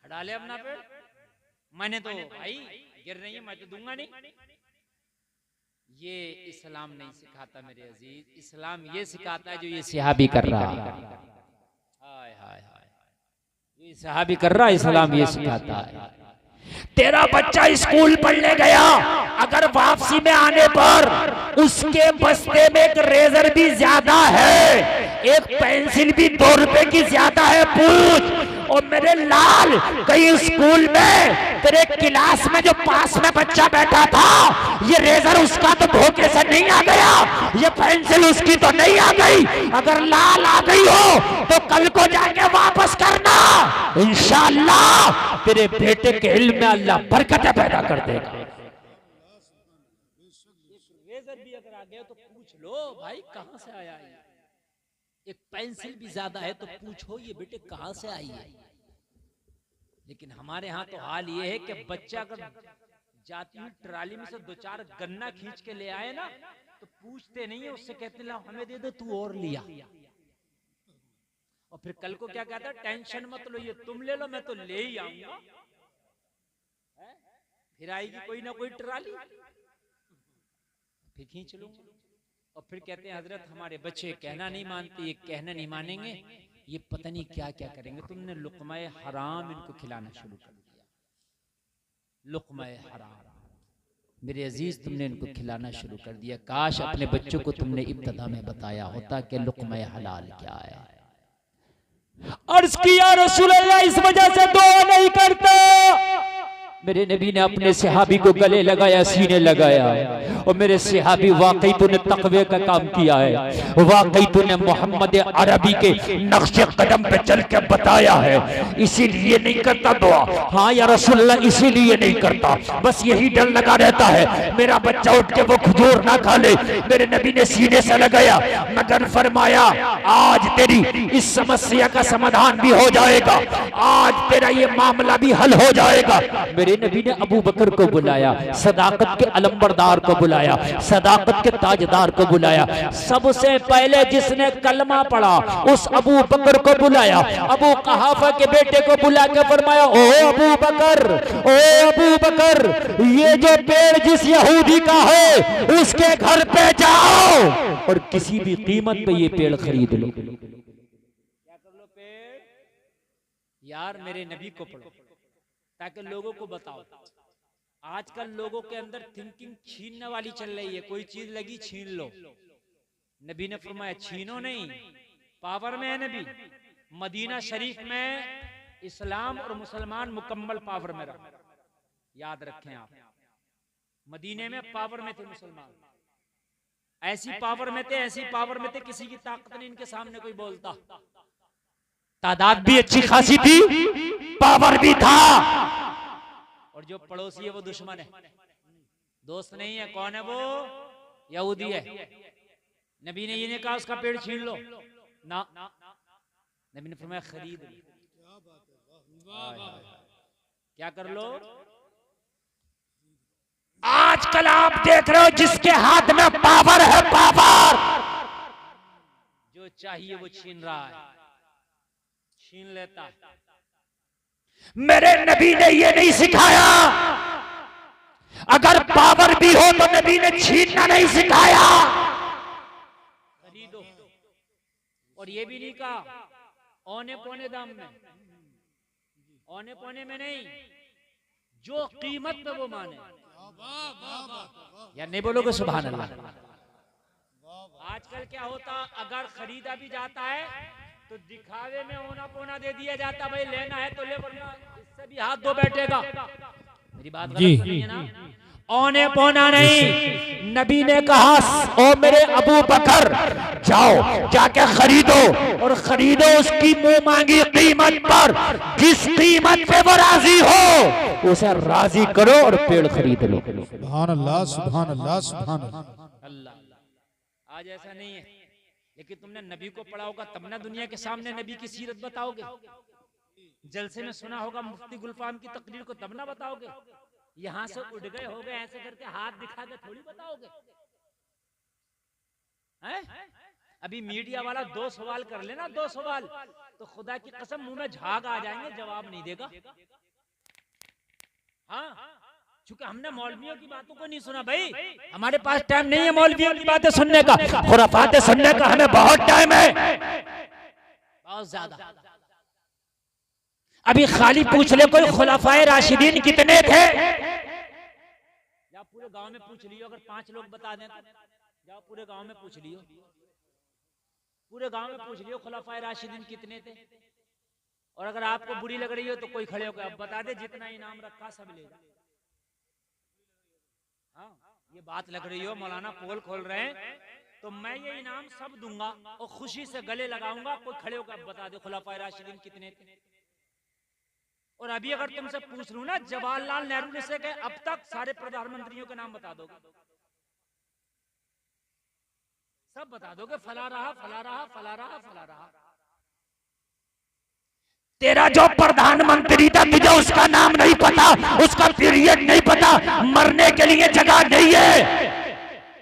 हटा ले अपना पेड़, मैंने तो भाई गिर रही है, मैं तो दूंगा नहीं। ये इस्लाम नहीं सिखाता मेरे अजीज, इस्लाम ये सिखाता है जो ये सहाबी कर रहा है। हाय हाय हाय, ये सहाबी कर रहा है, इस्लाम ये सिखाता है। तेरा बच्चा स्कूल पढ़ने गया, अगर वापसी में आने पर उसके बस्ते में एक रेजर भी ज्यादा है, एक पेंसिल भी 2 रुपए की ज्यादा है, पूछ और मेरे लाल कहीं स्कूल में तेरे क्लास में जो पास में बच्चा बैठा था, ये रेजर उसका तो धोखे से नहीं आ गया, ये पेंसिल उसकी तो नहीं आ गई। अगर लाल आ गई हो तो कल को जाके वापस करना, इंशाअल्लाह तेरे बेटे के इल्म में अल्लाह बरकतें पैदा कर देगा। रेजर भी अगर आ गया तो पूछ लो भाई कहां से आया है, एक पेंसिल भी ज्यादा है तो पूछो ये बेटे कहां से आई है। लेकिन हमारे यहाँ तो हाल ये है कि बच्चा अगर जाती हुई ट्राली में से 2-4 गन्ना खींच के ले आए ना तो पूछते नहीं है, उससे कहते ला हमें दे दो, तू और लिया। और फिर कल को क्या कहता है, टेंशन मत लो, ये तुम ले लो, मैं तो ले ही आऊंगा। फिर आएगी कोई ना कोई ट्राली, फिर खींच लूंगा। और फिर कहते हैं हजरत हमारे बच्चे कहना नहीं मानते, ये कहना नहीं मानेंगे, ये पता नहीं क्या क्या करेंगे। तुमने लुक़्मा-ए हराम इनको खिलाना शुरू कर दिया, लुक़्मा-ए हराम मेरे अजीज तुमने इनको खिलाना शुरू कर दिया। काश अपने बच्चों को तुमने इब्तिदा में बताया होता कि लुक़्मा-ए हलाल क्या है। अर्ज़ किया रसूलुल्लाह इस वजह से दुआ नहीं करता। मेरे नबी ने अपने सहाबी को गले लगाया, सीने लगाया, और मेरे सहाबी वाकई तूने तकवे का काम किया है, वाकई तूने मोहम्मद अरबी के नक्शे कदम पे चल के बताया है, इसीलिए नहीं करता दुआ। हाँ या रसूलल्लाह इसीलिए नहीं करता, बस यही डर लगा रहता है मेरा बच्चा उठ के वो खजूर ना खा ले। मेरे नबी ने सीने से लगाया, मगर फरमाया आज तेरी इस समस्या का समाधान भी हो जाएगा, आज तेरा ये मामला भी हल हो जाएगा। मेरे नबी ने अबू बकर को बुलाया, सदाकत के अलंबरदार को बुलाया, सदाकत के ताजदार को बुलाया, सबसे पहले जिसने कलमा पढ़ा उस अबू बकर को बुलाया, अबू कहाफा के बेटे को बुला के फरमाया ओ अबू बकर, ओ अबू बकर, ये जो पेड़ जिस यहूदी का है उसके घर पे जाओ और किसी भी कीमत पे ये पेड़ खरीद लो। क्या कर लो? पेड़ यार मेरे नबी को पढ़ो ताकि लोगों को बताओ। आजकल लोगों के अंदर थिंकिंग छीनने वाली चल रही है, कोई चीज लगी छीन लो। नबी ने फरमाया छीनो नहीं, पावर में है नबी। मदीना शरीफ में इस्लाम और मुसलमान मुकम्मल पावर में रहा, याद रखें आप। मदीने में पावर में थे मुसलमान, ऐसी पावर में थे, ऐसी पावर में थे किसी की ताकत नहीं इनके सामने कोई बोलता। तादाद भी अच्छी खासी थी, पावर भी था। और जो पड़ोसी है वो दुश्मन है, दोस्त नहीं है। कौन है वो? यहूदी है। नबी ने ये नहीं कहा उसका पेड़ छीन लो ना, नबी ने फरमाया खरीद लो। क्या कर लो? आजकल आप देख रहे हो जिसके हाथ में पावर है, पावर, जो चाहिए वो छीन रहा है, छीन लेता है। मेरे नबी ने ये नहीं सिखाया। अगर पावर भी हो तो नबी ने छीनना नहीं सिखाया। खरीदो, और ये भी नहीं कहा औने पौने दाम में, औने पौने में नहीं, जो कीमत पे वो माने। या नहीं बोलोगे सुभान अल्लाह? आजकल क्या होता, अगर खरीदा भी जाता है तो दिखावे में औना पौना दे दिया जाता, भाई लेना है तो ले, वरना इससे भी हाथ धो बैठेगा। मेरी बात गलत जी। नहीं है ना? औने पौना नहीं। नबी ने कहा, ओ मेरे अबू बकर, जाओ जाके खरीदो, और खरीदो उसकी मुंह मांगी कीमत पर। जिस कीमत पे वो राजी हो उसे राजी करो और पेड़ खरीद लो। सुभान अल्लाह, सुभान अल्लाह, सुभान अल्लाह। अल्लाह। आज ऐसा नहीं है, लेकिन तुमने नबी को पढ़ा होगा तब ना दुनिया के सामने नबी की सीरत बताओगे। जलसे में सुना होगा मुफ्ती गुलफाम की तकरीर को तब ना बताओगे। यहां से उड़ गए हो गए ऐसे करके हाथ दिखा के थोड़ी बताओगे हैं? अभी मीडिया वाला 2 सवाल कर लेना, 2 सवाल, तो खुदा की कसम मुंह में झाग आ जाएंगे, जवाब नहीं देगा। हाँ, चूंकि हमने मौलवियों की बातों को नहीं सुना भाई, हमारे पास टाइम नहीं है मौलवियों की बातें सुनने का, खुराफातें सुनने का हमें बहुत टाइम है, बहुत ज्यादा। अभी खाली पूछ ले कोई खुलाफाए राशिदीन कितने थे? जाओ पूरे गांव में पूछ लियो, अगर 5 लोग बता दें तो जाओ पूरे गांव में पूछ लियो, पूरे गांव में पूछ लियो खुलाफाए राशिदीन कितने थे। और अगर आपको बुरी लग रही हो तो कोई खड़े होकर अब बता दे, जितना इनाम रखा सब लेगा। हाँ, ये बात लग रही हो मौलाना पोल खोल रहे हैं तो मैं ये इनाम सब दूंगा और खुशी से गले लगाऊंगा, कोई खड़े होकर अब बता दे खुलाफाए राशिदीन कितने थे। और अभी अगर तुमसे पूछ लूं ना, जवाहरलाल नेहरू से के अब तक सारे प्रधानमंत्रियों के नाम बता दोगे? सब बता दोगे, फला रहा, फला रहा, फला रहा, फला रहा। तेरा जो प्रधानमंत्री था तुझे उसका नाम नहीं पता, उसका पीरियड नहीं पता, मरने के लिए जगह नहीं है।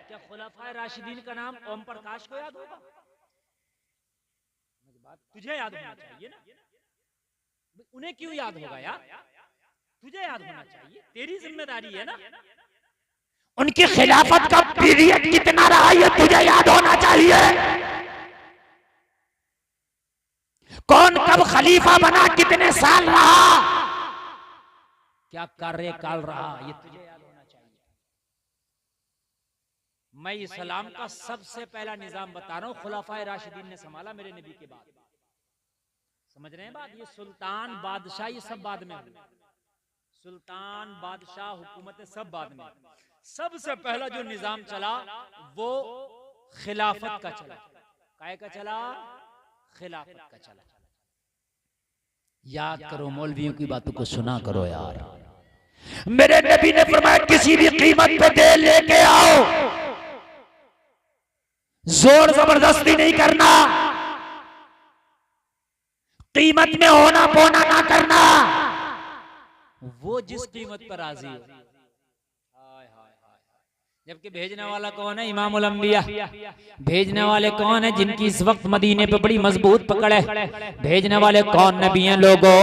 क्या खुलाफाए राशिदीन का नाम ओम प्रकाश को याद होगा? तुझे याद होना चाहिए ना, उन्हें क्यों याद होगा यार? तुझे याद होना चाहिए, तेरी जिम्मेदारी है ना। उनकी खिलाफत का पीरियड कितना रहा ये तुझे याद होना चाहिए। कौन कब खलीफा बना, कितने साल रहा, क्या कार्यकाल रहा, ये तुझे याद होना चाहिए। मैं इस्लाम का सबसे पहला निजाम बता रहा हूं, खुलाफाए राशिदीन ने संभाला मेरे नबी के बाद। समझ रहे हैं बात? ये सुल्तान बादशाह ये सब बाद में, सुल्तान बादशाह हुकूमत सब बाद में। सबसे पहला जो निजाम चला वो खिलाफत का चला। काय का चला? खिलाफत का चला। याद करो, मौलवियों की बातों को सुना करो यार। मेरे नबी ने फरमाया किसी भी कीमत पे दे लेके आओ, जोर जबरदस्ती नहीं करना, कीमत में होना पोना ना करना। वो जिस कीमत पर राजी हो। हाय हाय हाय। जबकि भेजने वाला कौन है? इमामुल अंबिया। भेजने वाले कौन है? जिनकी इस वक्त मदीने पे बड़ी मजबूत पकड़ है। भेजने वाले कौन नबी हैं लोगों?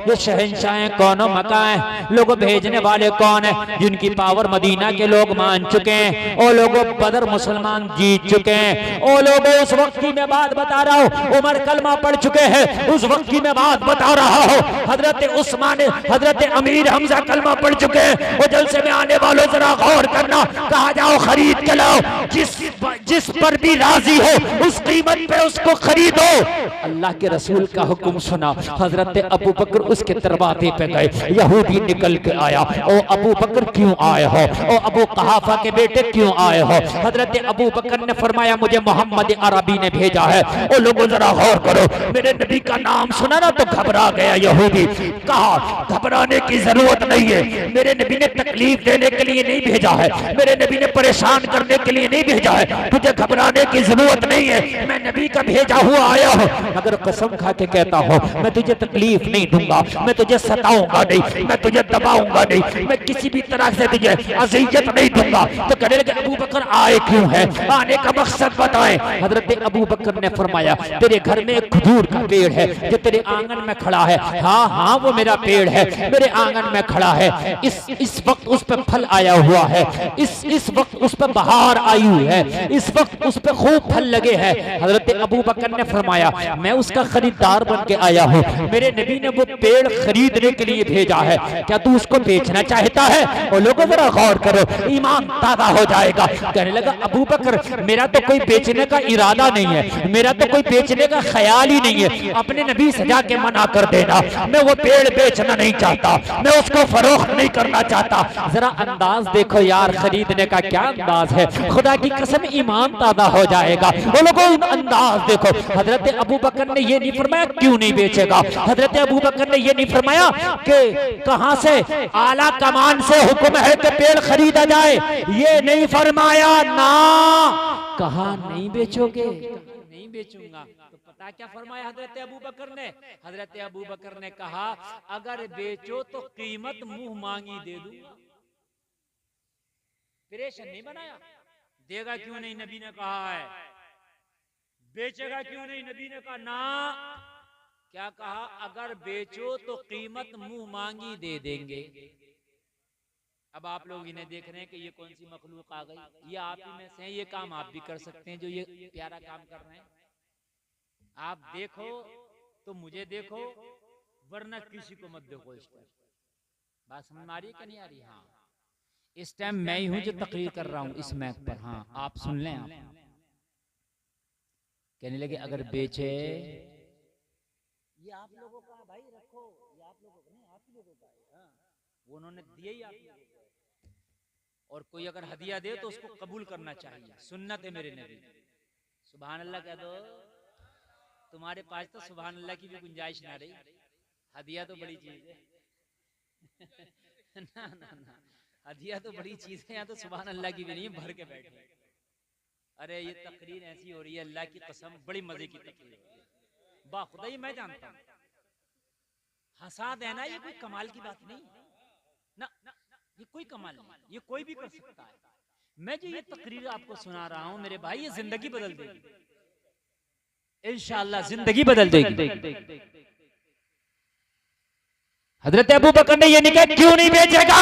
ये शहंशाह हैं, कौनो मका है लोगों। भेजने वाले कौन है? जिनकी पावर मदीना के लोग मान चुके हैं। ओ लोगों, बदर मुसलमान जीत चुके हैं। ओ लोगों, उस वक्त की मैं बात बता रहा हूँ, उमर कलमा पढ़ चुके हैं। उस वक्त की मैं बात बता रहा हूँ, हजरत उस्मान, हजरत अमीर हमजा कलमा पढ़ चुके हैं। वो जलसे में आने वालों जरा गौर करना, कहा जाओ खरीद के लाओ, जिस पर भी राजी हो उस कीमत पे उसको खरीदो। अल्लाह के रसूल का हुक्म सुना, हजरत अबू बकर उसके दरवाजे पे गए। यहूदी निकल के आया, ओ अबू बकर क्यों आए हो, ओ अबू कहाफा के बेटे क्यों आए हो। हजरत अबू बकर ने फरमाया मुझे मोहम्मद अरबी ने भेजा है। ओ लोगों जरा गौर करो, मेरे नबी का नाम सुना ना तो घबरा गया यहूदी। कहा घबराने की जरूरत नहीं है, मेरे नबी ने तकलीफ देने के लिए नहीं भेजा है, मेरे नबी ने परेशान करने के लिए नहीं भेजा है, तुझे घबराने की जरूरत नहीं है, मैं नबी का भेजा हुआ आया हूँ। अगर कसम खा के कहता हूँ मैं तुझे तकलीफ नहीं दूंगा, मैं तुझे सताऊंगा नहीं, मैं तुझे दबाऊंगा नहीं, मैं किसी भी तरह से तुझे अज़ियत नहीं दूंगा। तो कहने लगे अबू बकर आए क्यों है, आने का मकसद बताएं। हजरत अबू बकर ने फरमाया तेरे घर में एक खजूर का पेड़ है जो तेरे आंगन में खड़ा है। हाँ हाँ वो मेरा पेड़ है, मेरे आंगन में खड़ा है, इस वक्त उस पर फल आया हुआ है, इस वक्त उस पर बहार आई हुई है, इस वक्त उस पर खूब फल लगे हैं। हजरत अबू बकर ने फरमाया मैं उसका खरीदार बन के आया हूँ, मेरे नबी ने वो पेड़ खरीदने के लिए भेजा है, क्या तू उसको बेचना चाहता है। और लोगों जरा गौर करो, ईमान ताजा हो जाएगा। कहने लगा अबू बकर मेरा तो कोई बेचने का इरादा नहीं है, मेरा तो कोई बेचने का ख्याल ही नहीं है, अपने नबी से जाके मना कर देना, मैं वो पेड़ बेचना नहीं चाहता, मैं उसको फरोख्त नहीं करना चाहता। जरा अंदाज देखो यार, खरीदने का क्या अंदाज है, खुदा की कसम ईमान ताजा हो जाएगा। वो लोगों अंदाज देखो। हजरत अबू बकर ने ये नहीं फरमाया क्यों नहीं बेचेगा, हजरत अबू बकर ने ये नहीं फरमाया कि कहां से आला कमान से हुक्म है कि पेड़ खरीदा जाए, ये नहीं फरमाया ना, कहा नहीं बेचोगे, नहीं बेचूंगा। तो पता क्या फरमाया हजरत अबू बकर ने, हजरत अबू बकर ने कहा अगर बेचो तो कीमत मुंह मांगी दे दूं। परेशान नहीं बनाया, देगा क्यों नहीं नबी ने कहा है, बेचेगा क्यों नहीं नबी ने कहा ना, क्या कहा अगर बेचो तो कीमत मुंह मांगी दे देंगे। अब आप लोग इन्हें देख रहे हैं कि ये कौन सी मखलूक आ गई, ये आप ही में से हैं, ये काम आप भी कर सकते हैं जो ये प्यारा काम कर रहे हैं। आप देखो तो मुझे देखो, वरना किसी को मत देखो। इस टाइम बात समझ में आ रही है कि नहीं आ रही। हाँ इस टाइम मैं ही हूं जो तकरीर कर रहा हूं इस मैक पर। हाँ आप सुन लें। आप कहने लगे अगर बेचे, ये आप लोगों का भाई रखो, ये आप लोगों का नहीं, आप ही लोगों का है। हाँ वो उन्होंने दिए ही आप लोगों को। और कोई अगर हदिया दे तो उसको कबूल करना चाहिए, सुन्नत है मेरे नबी। सुभान अल्लाह कह दो। तुम्हारे पास तो सुभान अल्लाह की भी गुंजाइश ना रही, हदिया तो बड़ी चीज है ना ना ना, हदिया तो बड़ी चीज है, यहाँ तो सुभान अल्लाह की भी नहीं है, भर के बैठे। अरे ये तकरीर ऐसी हो रही है, अल्लाह की कसम बड़ी मजे की तकरीर है, बाखुदा ही मैं जानता हूँ। हंसा देना ये कोई कमाल की बात नहीं ना, ये कोई कमाल नहीं, ये कोई भी कर सकता है। मैं जो ये तकरीर आपको सुना रहा हूं मेरे भाई, ये जिंदगी बदल देगी, इंशाअल्लाह जिंदगी बदल देगी। हजरत अबू बकर ने ये नहीं कहा क्यों नहीं बेचेगा,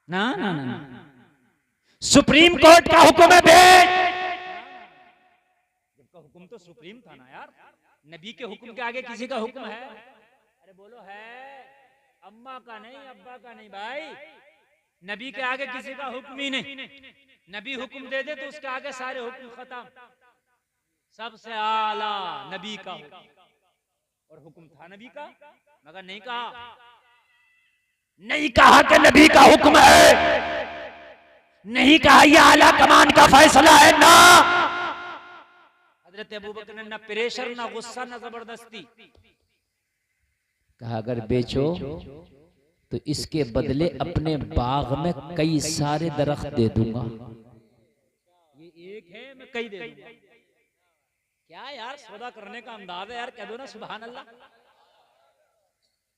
ना ना ना, सुप्रीम कोर्ट का हुक्म है बेच। जब का हुक्म तो सुप्रीम था ना यार, नबी के हुक्म के आगे किसी का हुक्म है? अरे बोलो है, अम्मा का नहीं, अब्बा का नहीं भाई, नबी के आगे किसी का हुक्म ही नहीं। नबी हुक्म दे दे तो उसके आगे सारे हुक्म खत्म, सबसे आला नबी का हुक्म। और हुक्म था नबी का, मगर नहीं कहा, नहीं कहा कि नबी का हुक्म है, नहीं कहा ये आला कमान का फैसला है ना। हजरत अबू बकर ने ना प्रेशर, ना गुस्सा, ना जबरदस्ती कहा अगर बेचो तो इसके बदले अपने बाग में कई सारे दरख्त दे दूंगा। ये एक है, मैं कई दे दूंगा। क्या यार सौदा करने का अंदाज है यार, कह दो ना सुभान अल्लाह।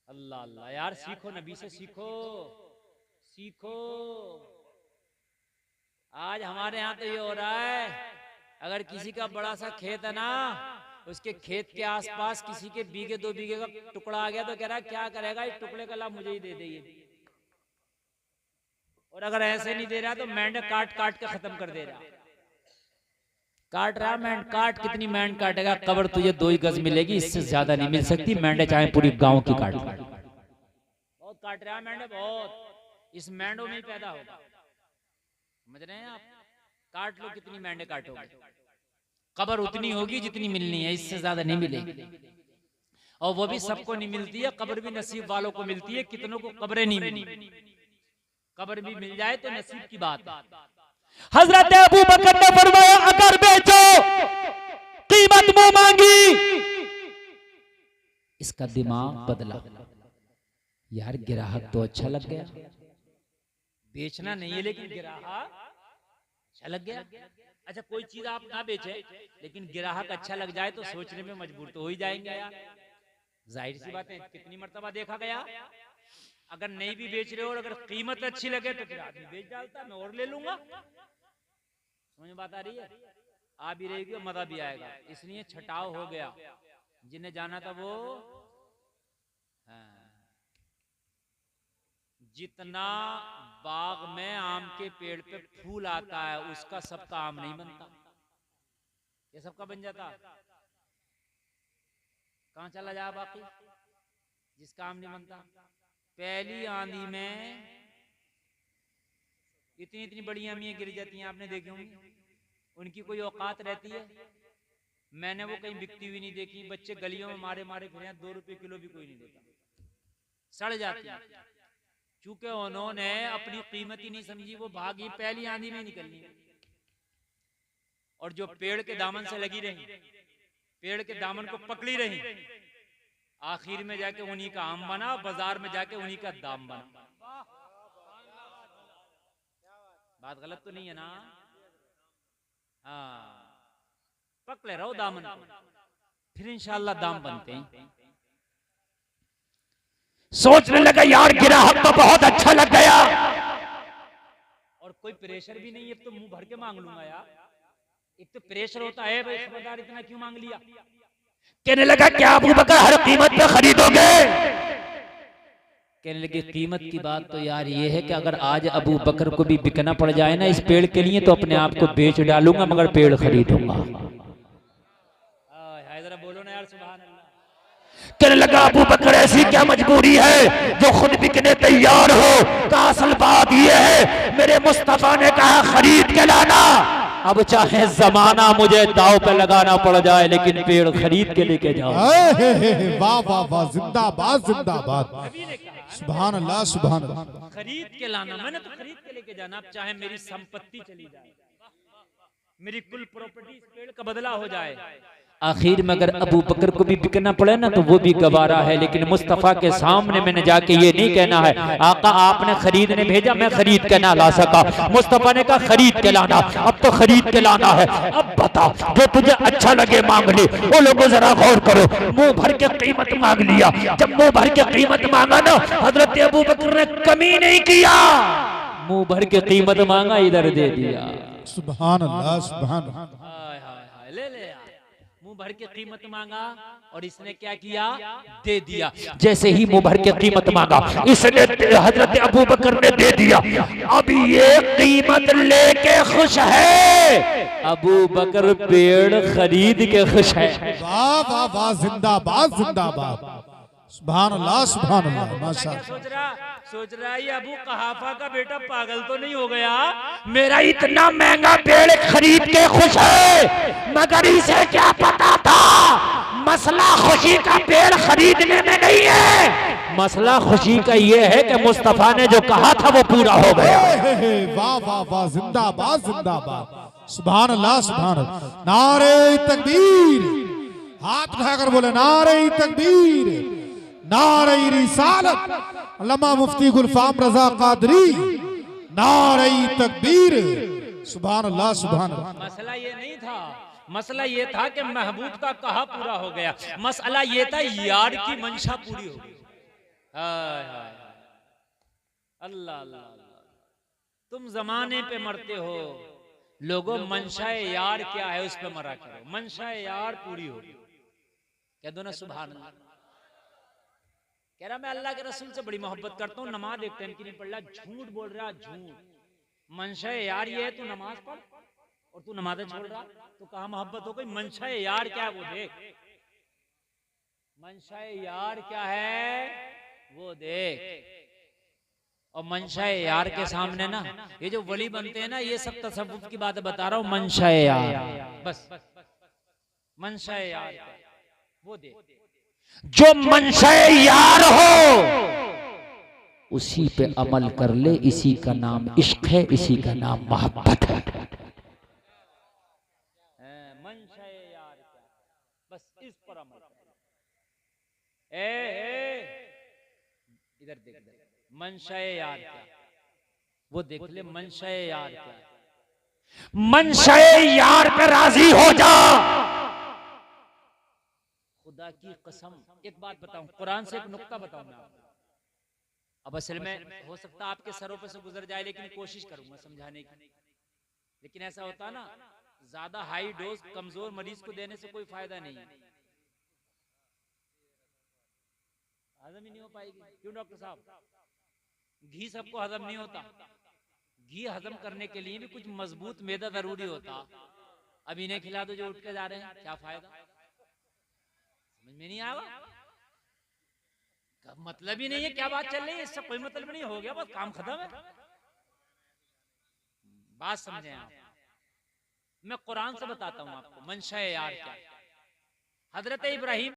अल्लाह अल्लाह यार, सीखो नबी से, सीखो सीखो। आज हमारे यहाँ तो ये हो रहा है, अगर किसी का बड़ा सा खेत है ना, उसके खेत के आसपास किसी के बीघे 2 बीघे का टुकड़ा आ गया तो कह रहा है क्या करेगा, इस टुकड़े का लाभ मुझे ही दे दे। और अगर ऐसे नहीं दे रहा तो मेंढक काट काट के खत्म कर दे रहा, काट रहा मेंढ काट। कितनी मेंढ काटेगा, कब्र तुझे 2 ही गज मिलेगी, इससे ज्यादा नहीं मिल सकती। मेंढे चाहे पूरी गांव की काट, बहुत काट रहा मेंढे, बहुत। इस मेंढों में ही पैदा होगा, समझ रहे हैं आप? काट लो, कितनी मेंढे काटोगे, कब्र उतनी होगी जितनी मिलनी है, इससे ज्यादा नहीं मिलेगी। और वो भी सबको नहीं मिलती है, कब्र भी नसीब वालों को मिलती है, कितनों को कब्रें नहीं मिली। कब्र भी मिल जाए तो नसीब की बात है। हजरत अबू बकर ने फरमाया अगर बेचो कीमत मुंह मांगी। इसका दिमाग बदला, यार ग्राहक तो अच्छा लग गया, बेचना नहीं है लेकिन ग्राहक अच्छा लग गया। अच्छा कोई चीज आप ना बेचे लेकिन ग्राहक अच्छा लग जाए तो सोचने में मजबूर तो हो ही जाएंगे यार, जाहिर सी बात है। कितनी मर्तबा देखा गया, अगर नहीं भी बेच रहे हो और अगर कीमत अच्छी लगे तो फिर आदमी बेच डालता, मैं और ले लूंगा। समझ में बात आ रही है? आ भी रहेगी और मजा भी आएगा। इसलिए छटाव हो गया, जिन्हें जाना था वो जितना बाग में आम के पेड़ पे फूल आता है उसका सबका आम नहीं बनता, ये सबका बन जाता। कहां चला जा बाकी जिसका आम नहीं बनता। पहली आंधी में इतनी इतनी बड़ी आमियां गिर जाती हैं, आपने देखी होंगी, उनकी कोई औकात रहती है? मैंने वो कहीं बिकती हुई नहीं देखी। बच्चे गलियों में मारे मारे फिर 2 रुपए किलो भी कोई नहीं देता, सड़ जाती है। चूंकि उन्होंने अपनी कीमत ही नहीं समझी, वो भागी पहली आंधी में निकलनी। और जो पेड़ के दामन से लगी रही, पेड़ के दामन को पकड़ी रही, आखिर में जाके उन्हीं का आम बना, बाजार में जाके उन्हीं का दाम बना। बात गलत तो नहीं है ना? हाँ, पकड़े रहो दामन, फिर इंशाल्लाह दाम बनते हैं। सोचने लगा यार ग्राहक तो बहुत अच्छा लग गया, और कोई प्रेशर भी नहीं है, तो मुंह भर के मांग लूंगा यार। एक तो प्रेशर होता है, भाई खबरदार इतना क्यों मांग लिया। कहने लगा क्या अबू बकर हर कीमत पे खरीदोगे? कहने लगे कीमत की बात तो यार ये है कि अगर आज अबू बकर को भी बिकना पड़ जाए ना इस पेड़ के लिए तो अपने आप को बेच डालूंगा, मगर पेड़ खरीदूंगा। जरा बोलो ना यार, सुभान अल्लाह। कहने लगा अबू बकर ऐसी क्या मजबूरी है जो खुद बिकने तैयार हो? का असल बात यह है मेरे मुस्तफा ने कहा खरीद के लाना, अब चाहे जमाना मुझे दाव पे लगाना पड़ जाए लेकिन पेड़ खरीद के लेके जाओ। वाह वाह वाह, जिंदाबाद जिंदाबाद, सुभान अल्लाह सुभान अल्लाह। खरीद के लाना, मैंने तो खरीद के लेके जाना। अब चाहे मेरी संपत्ति चली जाए, मेरी कुल प्रॉपर्टी इस पेड़ का बदला हो जाए, आखिर में अगर अबू बकर को भी बिकना पड़े ना तो वो भी गवारा है। लेकिन मुस्तफा के सामने मैंने जाके ये नहीं कहना है आका आपने खरीदने भेजा, मैं खरीद के ना ला सका। मुस्तफा ने कहा खरीद के लाना, अब तो खरीद के लाना है। अब बता जो तुझे अच्छा लगे मांग ले। वो लोगों जरा गौर करो, मुंह भर के कीमत मांग लिया। जब मुंह भर के कीमत मांगा ना, हजरत अबू बकर ने कमी नहीं किया, मुंह भर के कीमत मांगा इधर दे दिया। सुभान अल्लाह सुभान अल्लाह। हाय हाय हाय, ले ले यार, मुंह भर के कीमत मांगा और इसने क्या किया? दे दिया। जैसे ही मुंह भर के कीमत मांगा इसने हजरत अबू बकर ने दे दिया। अब ये कीमत लेके खुश है, अबू बकर पेड़ खरीद के खुश है। वाह वाह वाह, जिंदाबाद जिंदाबाद, सुभान अल्लाह सुभान अल्लाह, माशाअल्लाह। सोच रहा है अबू कहाफा का बेटा पागल तो नहीं हो गया? मेरा इतना महंगा पेड़ खरीद के खुश है, मगर इसे क्या पता था मसला खुशी का पेड़ खरीदने में नहीं है, मसला खुशी का ये है कि मुस्तफा ने जो कहा था वो पूरा हो गया। वाह वाह वाह, जिंदाबाद जिंदाबाद, सुभान अल्लाह सुभान अल्लाह। नारे तकबीर, हाथ उठाकर बोले नारे तकबीर, नारे रिसालत, अल्लामा मुफ्ती गुलफाम रजा कादरी, नारे तकबीर, सुभान अल्लाह सुभान अल्लाह। मसला ये नहीं था, मसला ये था कि महबूब का कहा पूरा हो गया। मसला ये था यार की मंशा पूरी हो गई। हाय हाय अल्लाह अल्लाह, तुम जमाने पे मरते हो लोगों, मंशाए यार क्या है उस पे मरा करो। मंशाए यार पूरी हो, कह दो ना सुभान अल्लाह। कह रहा मैं अल्लाह के रसूल से बड़ी मोहब्बत करता हूँ, नमाज एक टाइम की नहीं पढ़ रहा, झूठ बोल रहा, झूठ। मंशाए यार ये है तू नमाज पढ़ और तू नमाज छोड़ रहा, तो कहा मोहब्बत हो गई। मंशाए यार क्या है वो देख, मंशाए यार क्या है वो देख। और मंशाए यार के सामने ना ये जो वली बनते हैं ना, ये सब तसव्वुफ की बात बता रहा हूँ। मंशाए यार, बस मंशाए यार वो देख। जो मनशे यार हो उसी पे अमल कर ले, इसी का नाम इश्क है, इसी का नाम मोहब्बत है। मनशा यार क्या, बस इस पर अमल कर। ए इधर देख, मनशा यार क्या, वो देख ले मनशा यार क्या। मनशे यार पे राजी हो जा। खुदा की कसम एक बात बताऊं, कुरान से एक नुक्ता बताऊं मैं आपको। अब असल में हो सकता है आपके सरों पे से गुजर जाए, लेकिन कोशिश करूंगा समझाने की। लेकिन ऐसा होता है ना, ज्यादा हाई डोज कमजोर मरीज को देने से कोई फायदा नहीं है, हजम ही नहीं हो पाएगी। क्यों डॉक्टर साहब? घी सबको हजम नहीं होता। घी हजम करने के लिए भी कुछ मजबूत मैदा जरूरी होता। अब इन्हें खिला दो जो उठ के जा रहे हैं, क्या फायदा? समझ में नहीं आया? मतलब ही नहीं है, क्या बात चल रही है, इससे कोई मतलब नहीं, हो गया बस काम खत्म है। बात समझे आप? मैं कुरान से बताता हूं आपको मनशा यार क्या। हजरत इब्राहिम